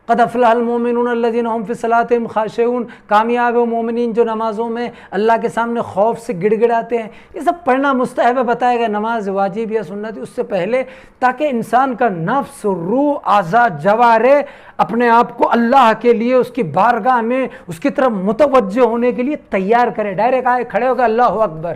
S3: قد افلح المؤمنون الذین هم فی صلاتهم خاشعون. کامیاب و مومنین جو نمازوں میں اللہ کے سامنے خوف سے گڑ گڑاتے ہیں. یہ سب پڑھنا مستحب ہے، بتایا گیا نماز واجب یا سنت اس سے پہلے، تاکہ انسان کا نفس، روح، اعضاء، جوارح اپنے آپ کو اللہ کے لیے اس کی بارگاہ میں اس کی طرف متوجہ ہونے کے لیے تیار کرے. ڈائریکٹ آئے کھڑے ہو گئے اللہ اکبر،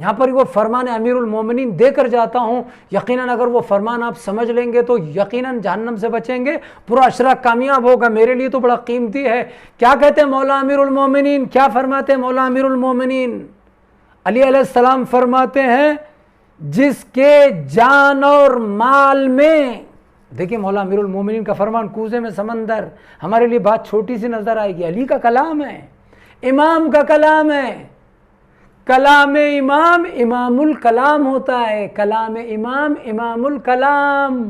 S3: یہاں پر وہ فرمان امیر المومنین دے کر جاتا ہوں، یقیناً اگر وہ فرمان آپ سمجھ لیں گے تو یقیناً جہنم سے بچیں گے، پورا عشرہ کامیاب ہوگا۔ میرے لیے تو بڑا قیمتی ہے۔ کیا کہتے ہیں مولا امیر المومنین؟ کیا فرماتے ہیں مولا امیر المومنین؟ علی علیہ السلام فرماتے ہیں جس کے جان اور مال میں، دیکھیں مولا امیر المومنین کا فرمان کوزے میں سمندر، ہمارے لیے بات چھوٹی سی نظر آئے گی، علی کا کلام ہے، امام کا کلام ہے۔ کلام امام امام الکلام ہوتا ہے، کلام امام امام الکلام،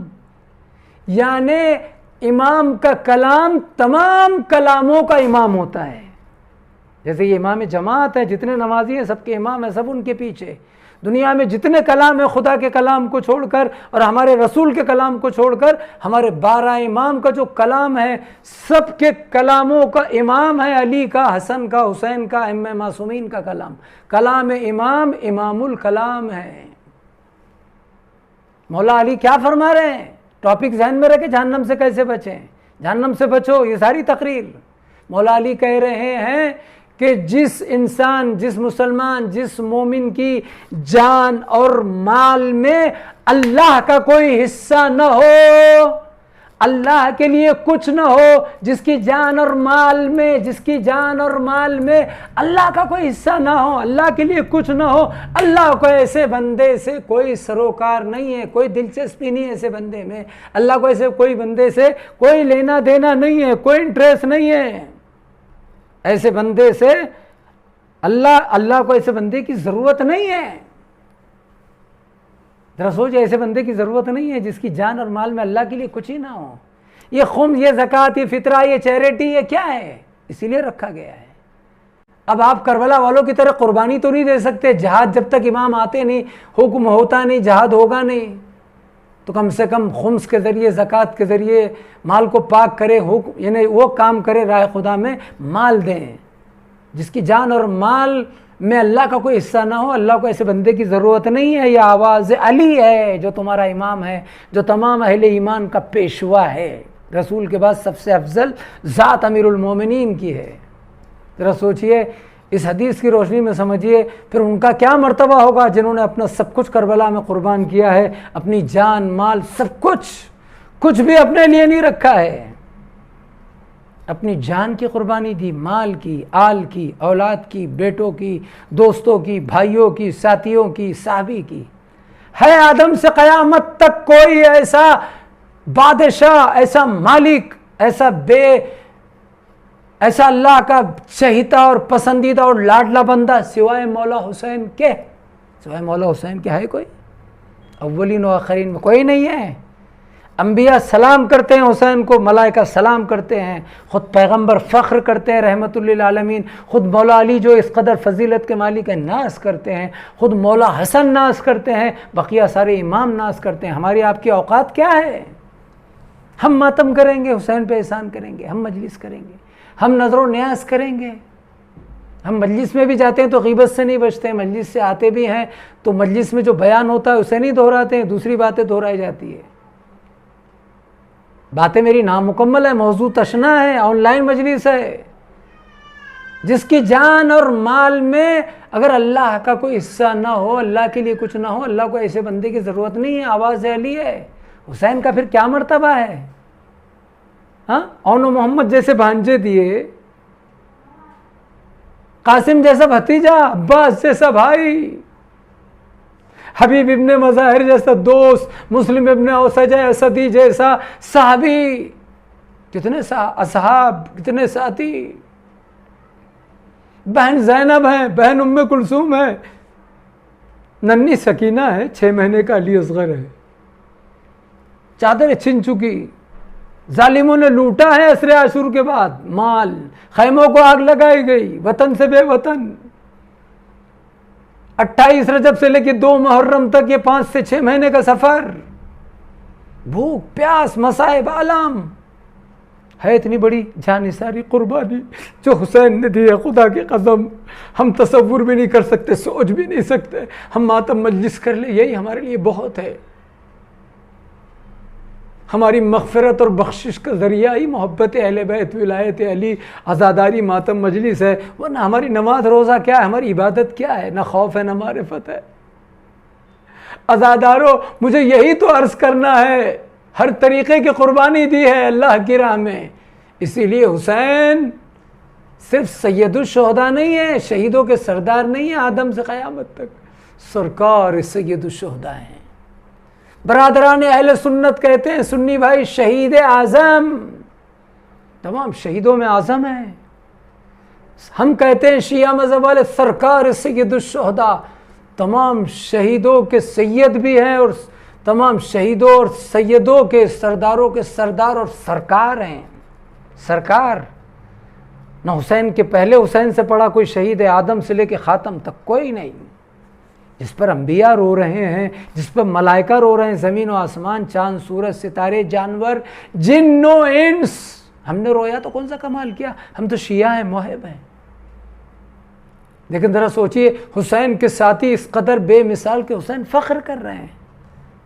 S3: یعنی امام کا کلام تمام کلاموں کا امام ہوتا ہے۔ جیسے یہ امام جماعت ہے، جتنے نمازی ہیں سب کے امام ہیں، سب ان کے پیچھے۔ دنیا میں جتنے کلام ہیں خدا کے کلام کو چھوڑ کر اور ہمارے رسول کے کلام کو چھوڑ کر، ہمارے 12 امام کا جو کلام ہے، سب کے کلاموں کا امام ہے علی کا، حسن کا، حسین کا، ائمہ معصومین کا کلام۔ کلام امام امام الکلام ہے۔ مولا علی کیا فرما رہے ہیں؟ ٹاپک ذہن میں رکھے، جہنم سے کیسے بچیں، جہنم سے بچو، یہ ساری تقریر مولا علی کہہ رہے ہیں کہ جس انسان، جس مسلمان، جس مومن کی جان اور مال میں اللہ کا کوئی حصہ نہ ہو، اللہ کے لیے کچھ نہ ہو، جس کی جان اور مال میں، جس کی جان اور مال میں اللہ کا کوئی حصہ نہ ہو، اللہ کے لیے کچھ نہ ہو، اللہ کو ایسے بندے سے کوئی سروکار نہیں ہے، کوئی دلچسپی نہیں ہے ایسے بندے میں، اللہ کو ایسے کوئی بندے سے کوئی لینا دینا نہیں ہے، کوئی انٹریسٹ نہیں ہے ایسے بندے سے، اللہ کو ایسے بندے کی ضرورت نہیں ہے۔ ذرا سوچ، ایسے بندے کی ضرورت نہیں ہے جس کی جان اور مال میں اللہ کے لیے کچھ ہی نہ ہو۔ یہ خمس، یہ زکوٰۃ، یہ فطرہ، یہ چیریٹی، یہ کیا ہے؟ اسی لیے رکھا گیا ہے۔ اب آپ کربلا والوں کی طرح قربانی تو نہیں دے سکتے، جہاد جب تک امام آتے نہیں، حکم ہوتا نہیں، جہاد ہوگا نہیں، تو کم سے کم خمس کے ذریعے، زکوٰۃ کے ذریعے مال کو پاک کرے، یعنی وہ کام کرے راہ خدا میں، مال دیں۔ جس کی جان اور مال میں اللہ کا کوئی حصہ نہ ہو، اللہ کو ایسے بندے کی ضرورت نہیں ہے۔ یہ آواز علی ہے جو تمہارا امام ہے، جو تمام اہل ایمان کا پیشوا ہے، رسول کے بعد سب سے افضل ذات امیر المومنین کی ہے۔ ذرا سوچئے، اس حدیث کی روشنی میں سمجھیے پھر ان کا کیا مرتبہ ہوگا جنہوں نے اپنا سب کچھ کربلا میں قربان کیا ہے، اپنی جان مال سب کچھ بھی اپنے لیے نہیں رکھا ہے، اپنی جان کی قربانی دی، مال کی، آل کی، اولاد کی، بیٹوں کی، دوستوں کی، بھائیوں کی، ساتھیوں کی، صحابی کی۔ ہے آدم سے قیامت تک کوئی ایسا بادشاہ، ایسا مالک، ایسا اللہ کا چہیتا اور پسندیدہ اور لاڈلا بندہ سوائے مولا حسین کے، سوائے مولا حسین کے ہے کوئی؟ اولین و آخرین میں کوئی نہیں ہے۔ انبیاء سلام کرتے ہیں حسین کو، ملائکہ سلام کرتے ہیں، خود پیغمبر فخر کرتے ہیں رحمت للعالمین، خود مولا علی جو اس قدر فضیلت کے مالک ہیں ناز کرتے ہیں، خود مولا حسن ناز کرتے ہیں، بقیہ سارے امام ناز کرتے ہیں۔ ہماری آپ کی اوقات کیا ہے؟ ہم ماتم کریں گے، حسین پہ احسان کریں گے، ہم مجلس کریں گے، ہم نظر و نیاز کریں گے، ہم مجلس میں بھی جاتے ہیں تو غیبت سے نہیں بچتے ہیں، مجلس سے آتے بھی ہیں تو مجلس میں جو بیان ہوتا ہے اسے نہیں دہراتے ہیں، دوسری باتیں دہرائی جاتی ہے۔ باتیں میری نامکمل ہے، موضوع تشنا ہے، آن لائن مجلس ہے۔ جس کی جان اور مال میں اگر اللہ کا کوئی حصہ نہ ہو، اللہ کے لیے کچھ نہ ہو، اللہ کو ایسے بندے کی ضرورت نہیں ہے۔ آواز علی ہے، حسین کا پھر کیا مرتبہ ہے؟ ہاں، اون و محمد جیسے بھانجے دیے، قاسم جیسا بھتیجا، عباس جیسا بھائی، حبیب ابن مظاہر جیسا دوست، مسلم ابن اوسج اسدی جیسا صحابی، کتنے اصحاب، کتنے ساتھی، بہن زینب ہے، بہن ام کلثوم ہے، ننھی سکینہ ہے، 6 مہینے کا علی اصغر ہے، چادریں چھن چکی، ظالموں نے لوٹا ہے اسر عاشور کے بعد مال، خیموں کو آگ لگائی گئی، وطن سے بے وطن، 28 رجب سے لے کے 2 محرم تک یہ 5 سے 6 مہینے کا سفر، بھوک پیاس مصائب عالم، ہے اتنی بڑی جانثاری قربانی جو حسین نے دی ہے، خدا کی قسم ہم تصور بھی نہیں کر سکتے، سوچ بھی نہیں سکتے۔ ہم ماتم مجلس کر لیں، یہی ہمارے لیے بہت ہے۔ ہماری مغفرت اور بخشش کا ذریعہ ہی محبت اہل بیت، ولایت علی، عزاداری، ماتم مجلس ہے، ورنہ ہماری نماز روزہ کیا ہے، ہماری عبادت کیا ہے؟ نہ خوف ہے نہ معرفت ہے۔ عزادارو مجھے یہی تو عرض کرنا ہے، ہر طریقے کی قربانی دی ہے اللہ کی راہ میں، اسی لیے حسین صرف سید الشہداء نہیں ہے، شہیدوں کے سردار نہیں ہے، آدم سے قیامت تک سرکار سید الشہداء ہیں۔ برادران اہل سنت کہتے ہیں سنی بھائی شہید اعظم، تمام شہیدوں میں اعظم ہیں۔ ہم کہتے ہیں شیعہ مذہب والے سرکار سید الشہداء، تمام شہیدوں کے سید بھی ہیں اور تمام شہیدوں اور سیدوں کے سرداروں کے سردار اور سرکار ہیں۔ سرکار نہ حسین کے پہلے حسین سے پڑا کوئی شہید ہے، آدم سے لے کے خاتم تک کوئی نہیں، جس پر انبیاء رو رہے ہیں، جس پر ملائکہ رو رہے ہیں، زمین و آسمان، چاند سورج ستارے جانور جن و انس۔ ہم نے رویا تو کون سا کمال کیا، ہم تو شیعہ ہیں، محب ہیں۔ لیکن ذرا سوچئے حسین کے ساتھی اس قدر بے مثال کے حسین فخر کر رہے ہیں،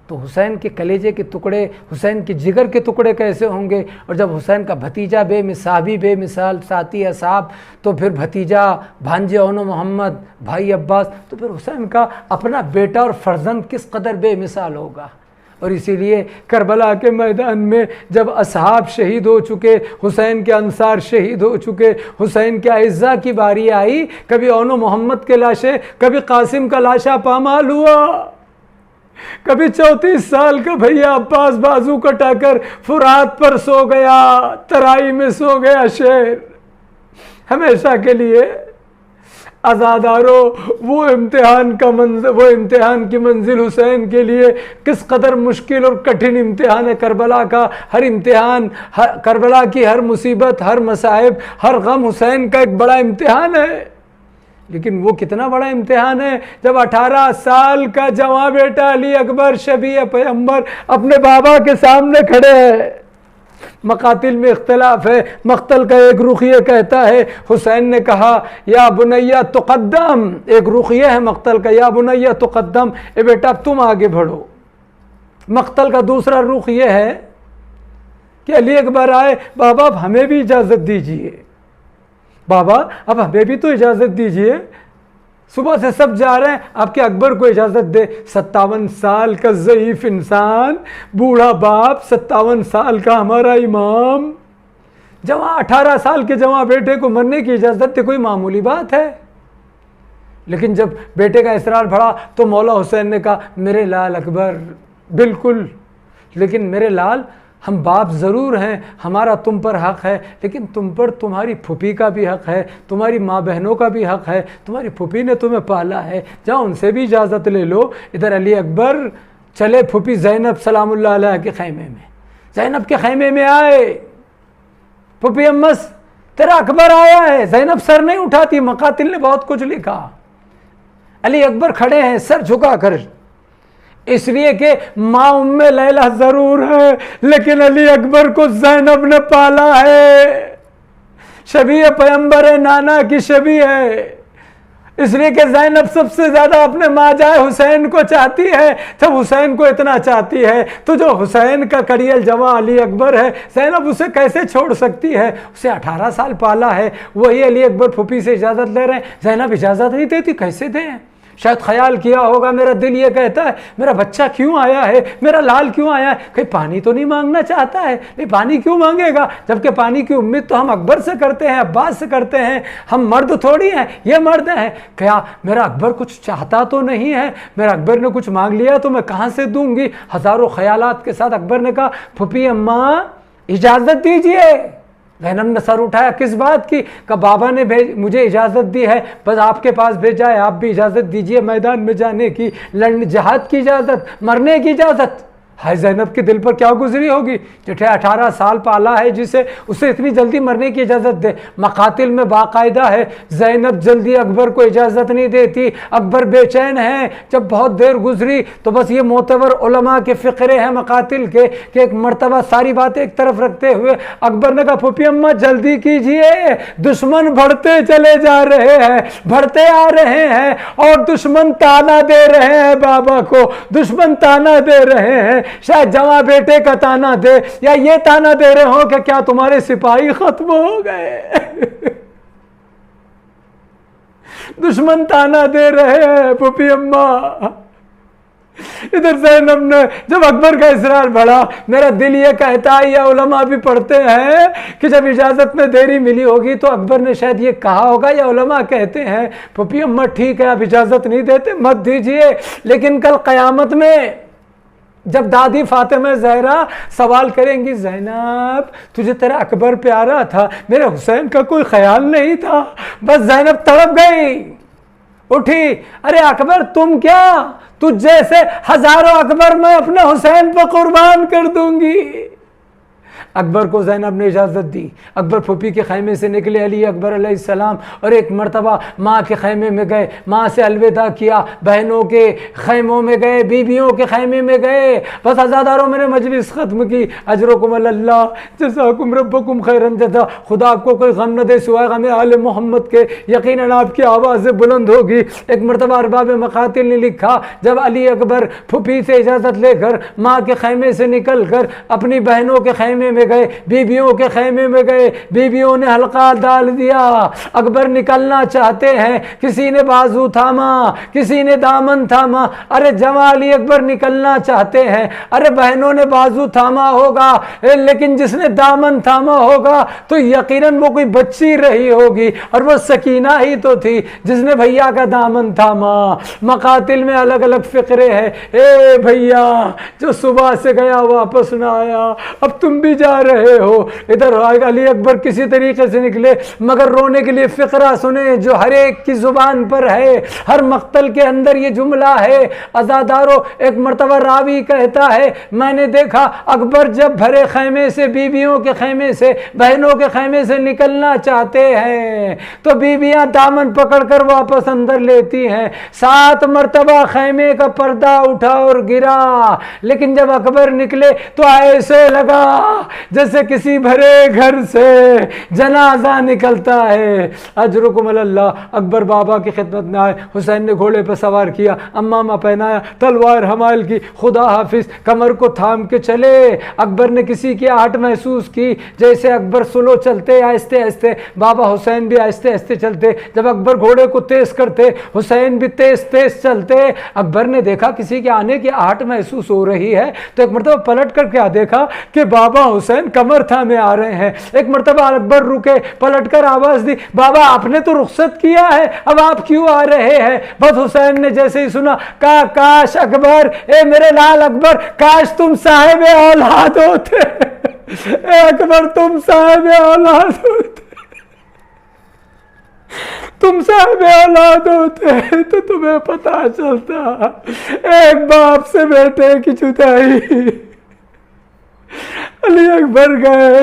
S3: تو حسین کے کلیجے کے ٹکڑے، حسین کے جگر کے ٹکڑے کیسے ہوں گے؟ اور جب حسین کا بھتیجا بے مثال ساتھی اصحاب، تو پھر بھتیجا بھانجے اون محمد بھائی عباس، تو پھر حسین کا اپنا بیٹا اور فرزند کس قدر بے مثال ہوگا۔ اور اسی لیے کربلا کے میدان میں جب اصحاب شہید ہو چکے، حسین کے انصار شہید ہو چکے، حسین کے اعزاء کی باری آئی، کبھی اون محمد کے لاشیں، کبھی قاسم کا لاشا پامال ہوا، کبھی 34 سال کا بھیا عباس بازو کٹا کر فرات پر سو گیا، ترائی میں سو گیا شیر ہمیشہ کے لیے۔ عزادارو وہ امتحان کی منزل حسین کے لیے کس قدر مشکل اور کٹھن امتحان ہے۔ کربلا کا ہر امتحان، کربلا کی ہر مصیبت، ہر مصائب، ہر غم حسین کا ایک بڑا امتحان ہے۔ لیکن وہ کتنا بڑا امتحان ہے جب 18 سال کا جواں بیٹا علی اکبر شبیہ پیغمبر اپنے بابا کے سامنے کھڑے ہیں۔ مقاتل میں اختلاف ہے، مقتل کا ایک رخ یہ کہتا ہے، حسین نے کہا یا بنیہ تقدم، ایک رخ یہ ہے مقتل کا، یا بنیہ تقدم، اے بیٹا تم آگے بڑھو۔ مقتل کا دوسرا رخ یہ ہے کہ علی اکبر آئے، بابا اب ہمیں بھی اجازت دیجئے، بابا اب ہمیں بھی تو اجازت دیجئے، صبح سے سب جا رہے ہیں، آپ کے اکبر کو اجازت دے۔ 57 سال کا ضعیف انسان، بوڑھا باپ، 57 سال کا ہمارا امام، جوان 18 سال کے جوان بیٹے کو مرنے کی اجازت دے، کوئی معمولی بات ہے؟ لیکن جب بیٹے کا اصرار بڑھا تو مولا حسین نے کہا میرے لال اکبر، بالکل، لیکن میرے لال ہم باپ ضرور ہیں، ہمارا تم پر حق ہے، لیکن تم پر تمہاری پھوپھی کا بھی حق ہے، تمہاری ماں بہنوں کا بھی حق ہے، تمہاری پھوپھی نے تمہیں پالا ہے، جاؤ ان سے بھی اجازت لے لو۔ ادھر علی اکبر چلے پھوپھی زینب سلام اللہ علیہ کے خیمے میں، زینب کے خیمے میں آئے، پھوپھی امس تیرا اکبر آیا ہے۔ زینب سر نہیں اٹھاتی، مقاتل نے بہت کچھ لکھا، علی اکبر کھڑے ہیں سر جھکا کر، اس لیے کہ ماں ام لیلہ ضرور ہے لیکن علی اکبر کو زینب نے پالا ہے، شبیہ پیغمبر ہے، نانا کی شبیہ ہے، اس لیے کہ زینب سب سے زیادہ اپنے ماں جائے حسین کو چاہتی ہے۔ جب حسین کو اتنا چاہتی ہے تو جو حسین کا کڑیل جواں علی اکبر ہے، زینب اسے کیسے چھوڑ سکتی ہے؟ اسے 18 سال پالا ہے، وہی علی اکبر پھوپھی سے اجازت لے رہے ہیں، زینب اجازت نہیں دیتی، کیسے دیں؟ شاید خیال کیا ہوگا میرا دل یہ کہتا ہے میرا بچہ کیوں آیا ہے، میرا لال کیوں آیا ہے، کہیں پانی تو نہیں مانگنا چاہتا ہے؟ نہیں، پانی کیوں مانگے گا، جبکہ پانی کی امید تو ہم اکبر سے کرتے ہیں، عباس سے کرتے ہیں، ہم مرد تھوڑی ہیں، یہ مرد ہیں۔ کیا میرا اکبر کچھ چاہتا تو نہیں ہے؟ میرا اکبر نے کچھ مانگ لیا تو میں کہاں سے دوں گی؟ ہزاروں خیالات کے ساتھ اکبر نے کہا پھوپھی اماں اجازت دیجئے۔ زینب نے سر اٹھایا، کس بات کی؟ کہ بابا نے مجھے اجازت دی ہے، بس آپ کے پاس بھیجا ہے، آپ بھی اجازت دیجئے میدان میں جانے کی، لڑنے جہاد کی اجازت، مرنے کی اجازت۔ ہائے زینب کے دل پر کیا گزری ہوگی، جٹھے 18 سال پالا ہے جسے، اسے اتنی جلدی مرنے کی اجازت دے۔ مقاتل میں باقاعدہ ہے زینب جلدی اکبر کو اجازت نہیں دیتی، اکبر بے چین ہیں۔ جب بہت دیر گزری تو بس یہ معتبر علماء کے فقرے ہیں مقاتل کے کہ ایک مرتبہ ساری باتیں ایک طرف رکھتے ہوئے اکبر نے کہا پھوپھی اماں جلدی کیجئے، دشمن بڑھتے چلے جا رہے ہیں، بڑھتے آ رہے ہیں، اور دشمن تانا دے رہے ہیں بابا کو، دشمن تانا دے رہے ہیں، شاید جواں بیٹے کا تانا دے یا یہ تانا دے رہے ہوں کہ کیا تمہارے سپاہی ختم ہو گئے. دشمن تانا دے رہے ہیں پھوپھی اماں. ادھر زینب نے جب اکبر کا اصرار بڑھا، میرا دل یہ کہتا ہے، یا علماء بھی پڑھتے ہیں کہ جب اجازت میں دیری ملی ہوگی تو اکبر نے شاید یہ کہا ہوگا، یا علماء کہتے ہیں پھوپھی اماں ٹھیک ہے آپ اجازت نہیں دیتے مت دیجئے، لیکن کل قیامت میں جب دادی فاطمہ زہرا سوال کریں گی، زینب تجھے تیرا اکبر پیارا تھا، میرے حسین کا کوئی خیال نہیں تھا. بس زینب تڑپ گئی، اٹھی، ارے اکبر تم کیا، تجھ جیسے ہزاروں اکبر میں اپنے حسین پہ قربان کر دوں گی. اکبر کو زینب نے اجازت دی. اکبر پھوپھی کے خیمے سے نکلے، علی اکبر علیہ السلام، اور ایک مرتبہ ماں کے خیمے میں گئے، ماں سے الوداع کیا، بہنوں کے خیموں میں گئے، بیویوں کے خیمے میں گئے. بس عزاداروں میں نے مجلس ختم کی. اجرکم اللہ جزاکم ربکم خیرن جزا. خدا آپ کو کوئی غم نہ دے سوائے غم آل محمد کے. یقیناً آپ کی آوازیں بلند ہوگی. ایک مرتبہ ارباب مقاتل نے لکھا، جب علی اکبر پھوپھی سے اجازت لے کر ماں کے خیمے سے نکل کر اپنی بہنوں کے خیمے میں گئے، بیویوں کے خیمے میں گئے، بیویوں نے حلقہ ڈال دیا. اکبر نکلنا چاہتے ہیں، کسی نے بازو تھاما، کسی نے دامن تھاما. ارے جوان علی اکبر نکلنا چاہتے ہیں، ارے بہنوں نے بازو تھاما ہوگا، لیکن جس نے دامن تھاما ہوگا تو یقیناً وہ کوئی بچی رہی ہوگی، اور وہ سکینہ ہی تو تھی جس نے بھیا کا دامن تھاما. مقاتل میں الگ الگ فقرے ہیں. اے بھیا جو صبح سے گیا واپس نہ آیا، اب تم بھی جا رہے ہو. ادھر علی اکبر کسی طریقے سے نکلے، مگر رونے کے لیے فقرہ سنیں جو ہر ایک کی زبان پر ہے، ہر مقتل کے اندر یہ جملہ ہے. عزادارو، ایک مرتبہ راوی کہتا ہے، میں نے دیکھا اکبر جب بھرے خیمے سے، بیویوں کے خیمے سے، بہنوں کے خیمے سے نکلنا چاہتے ہیں تو بیویاں دامن پکڑ کر واپس اندر لیتی ہیں. 7 مرتبہ خیمے کا پردہ اٹھا اور گرا، لیکن جب اکبر نکلے تو ایسے لگا جیسے کسی بھرے گھر سے جنازہ نکلتا ہے. اجرکم اللہ. اکبر بابا کی خدمت میں آئے، حسین نے گھوڑے پر سوار کیا، امامہ پہنایا، تلوار حمائل کی، خدا حافظ کمر کو تھام کے چلے. اکبر نے کسی کی آہٹ محسوس کی، جیسے اکبر سلو چلتے آہستہ آہستہ، بابا حسین بھی آہستہ آہستہ چلتے. جب اکبر گھوڑے کو تیز کرتے، حسین بھی تیز تیز چلتے. اکبر نے دیکھا کسی کے آنے کی آہٹ محسوس ہو رہی ہے، تو ایک مرتبہ پلٹ کر کیا دیکھا کہ بابا حسین کمر تھامے آ رہے ہیں. ایک مرتبہ اکبر رکے، پلٹ کر آواز دی، بابا آپ نے تو رخصت کیا ہے، اب آپ کیوں آ رہے ہیں؟ بس حسین نے جیسے ہی سنا، کہا کاش اکبر، اے میرے لال اکبر، کاش تم صاحب اولاد ہوتے. اے اکبر تم صاحب اولاد ہوتے، تم صاحب اولاد ہوتے تو تمہیں پتا چلتا. ایک باپ سے بیٹے کی جدائی. علی اکبر گئے،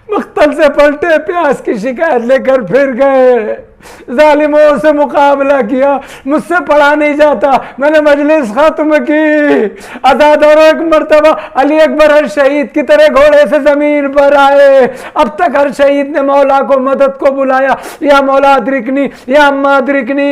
S3: مقتل سے پلٹے، پیاس کی شکایت لے کر پھر گئے، ظالموں سے مقابلہ کیا، مجھ سے پڑھا نہیں جاتا، میں نے مجلس ختم کی. عزاداروں، ایک مرتبہ علی اکبر ہر شہید کی طرح گھوڑے سے زمین پر آئے. اب تک ہر شہید نے مولا کو مدد کو بلایا، یا مولا ادرکنی، یا اماں ادرکنی،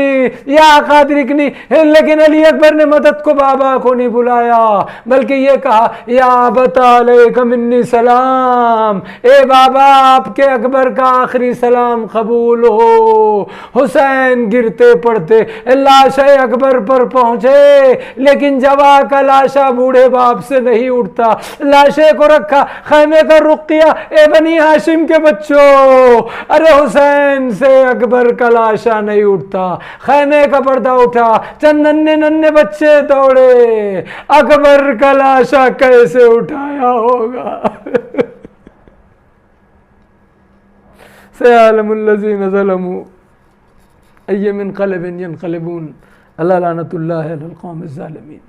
S3: یا آقا ادرکنی، لیکن علی اکبر نے مدد کو بابا کو نہیں بلایا، بلکہ یہ کہا، یا ابتا علیک منی سلام، اے بابا آپ کے اکبر کا آخری سلام قبول ہو. حسین گرتے پڑتے لاشِ اکبر پر پہنچے، لیکن جوا کا لاشا بوڑھے باپ سے نہیں اٹھتا. لاشے کو رکھا، خیمے کا رخ کیا، اے بنی ہاشم کے بچوں، ارے حسین سے اکبر کا لاشا نہیں اٹھتا. خیمے کا پردہ اٹھا، چند ننھے ننھے بچے دوڑے، اکبر کا لاشا کیسے اٹھایا ہوگا. سيعلم الذين ظلموا أي منقلب ينقلبون. اللہ لعنت اللہ علی القوم الظالمین.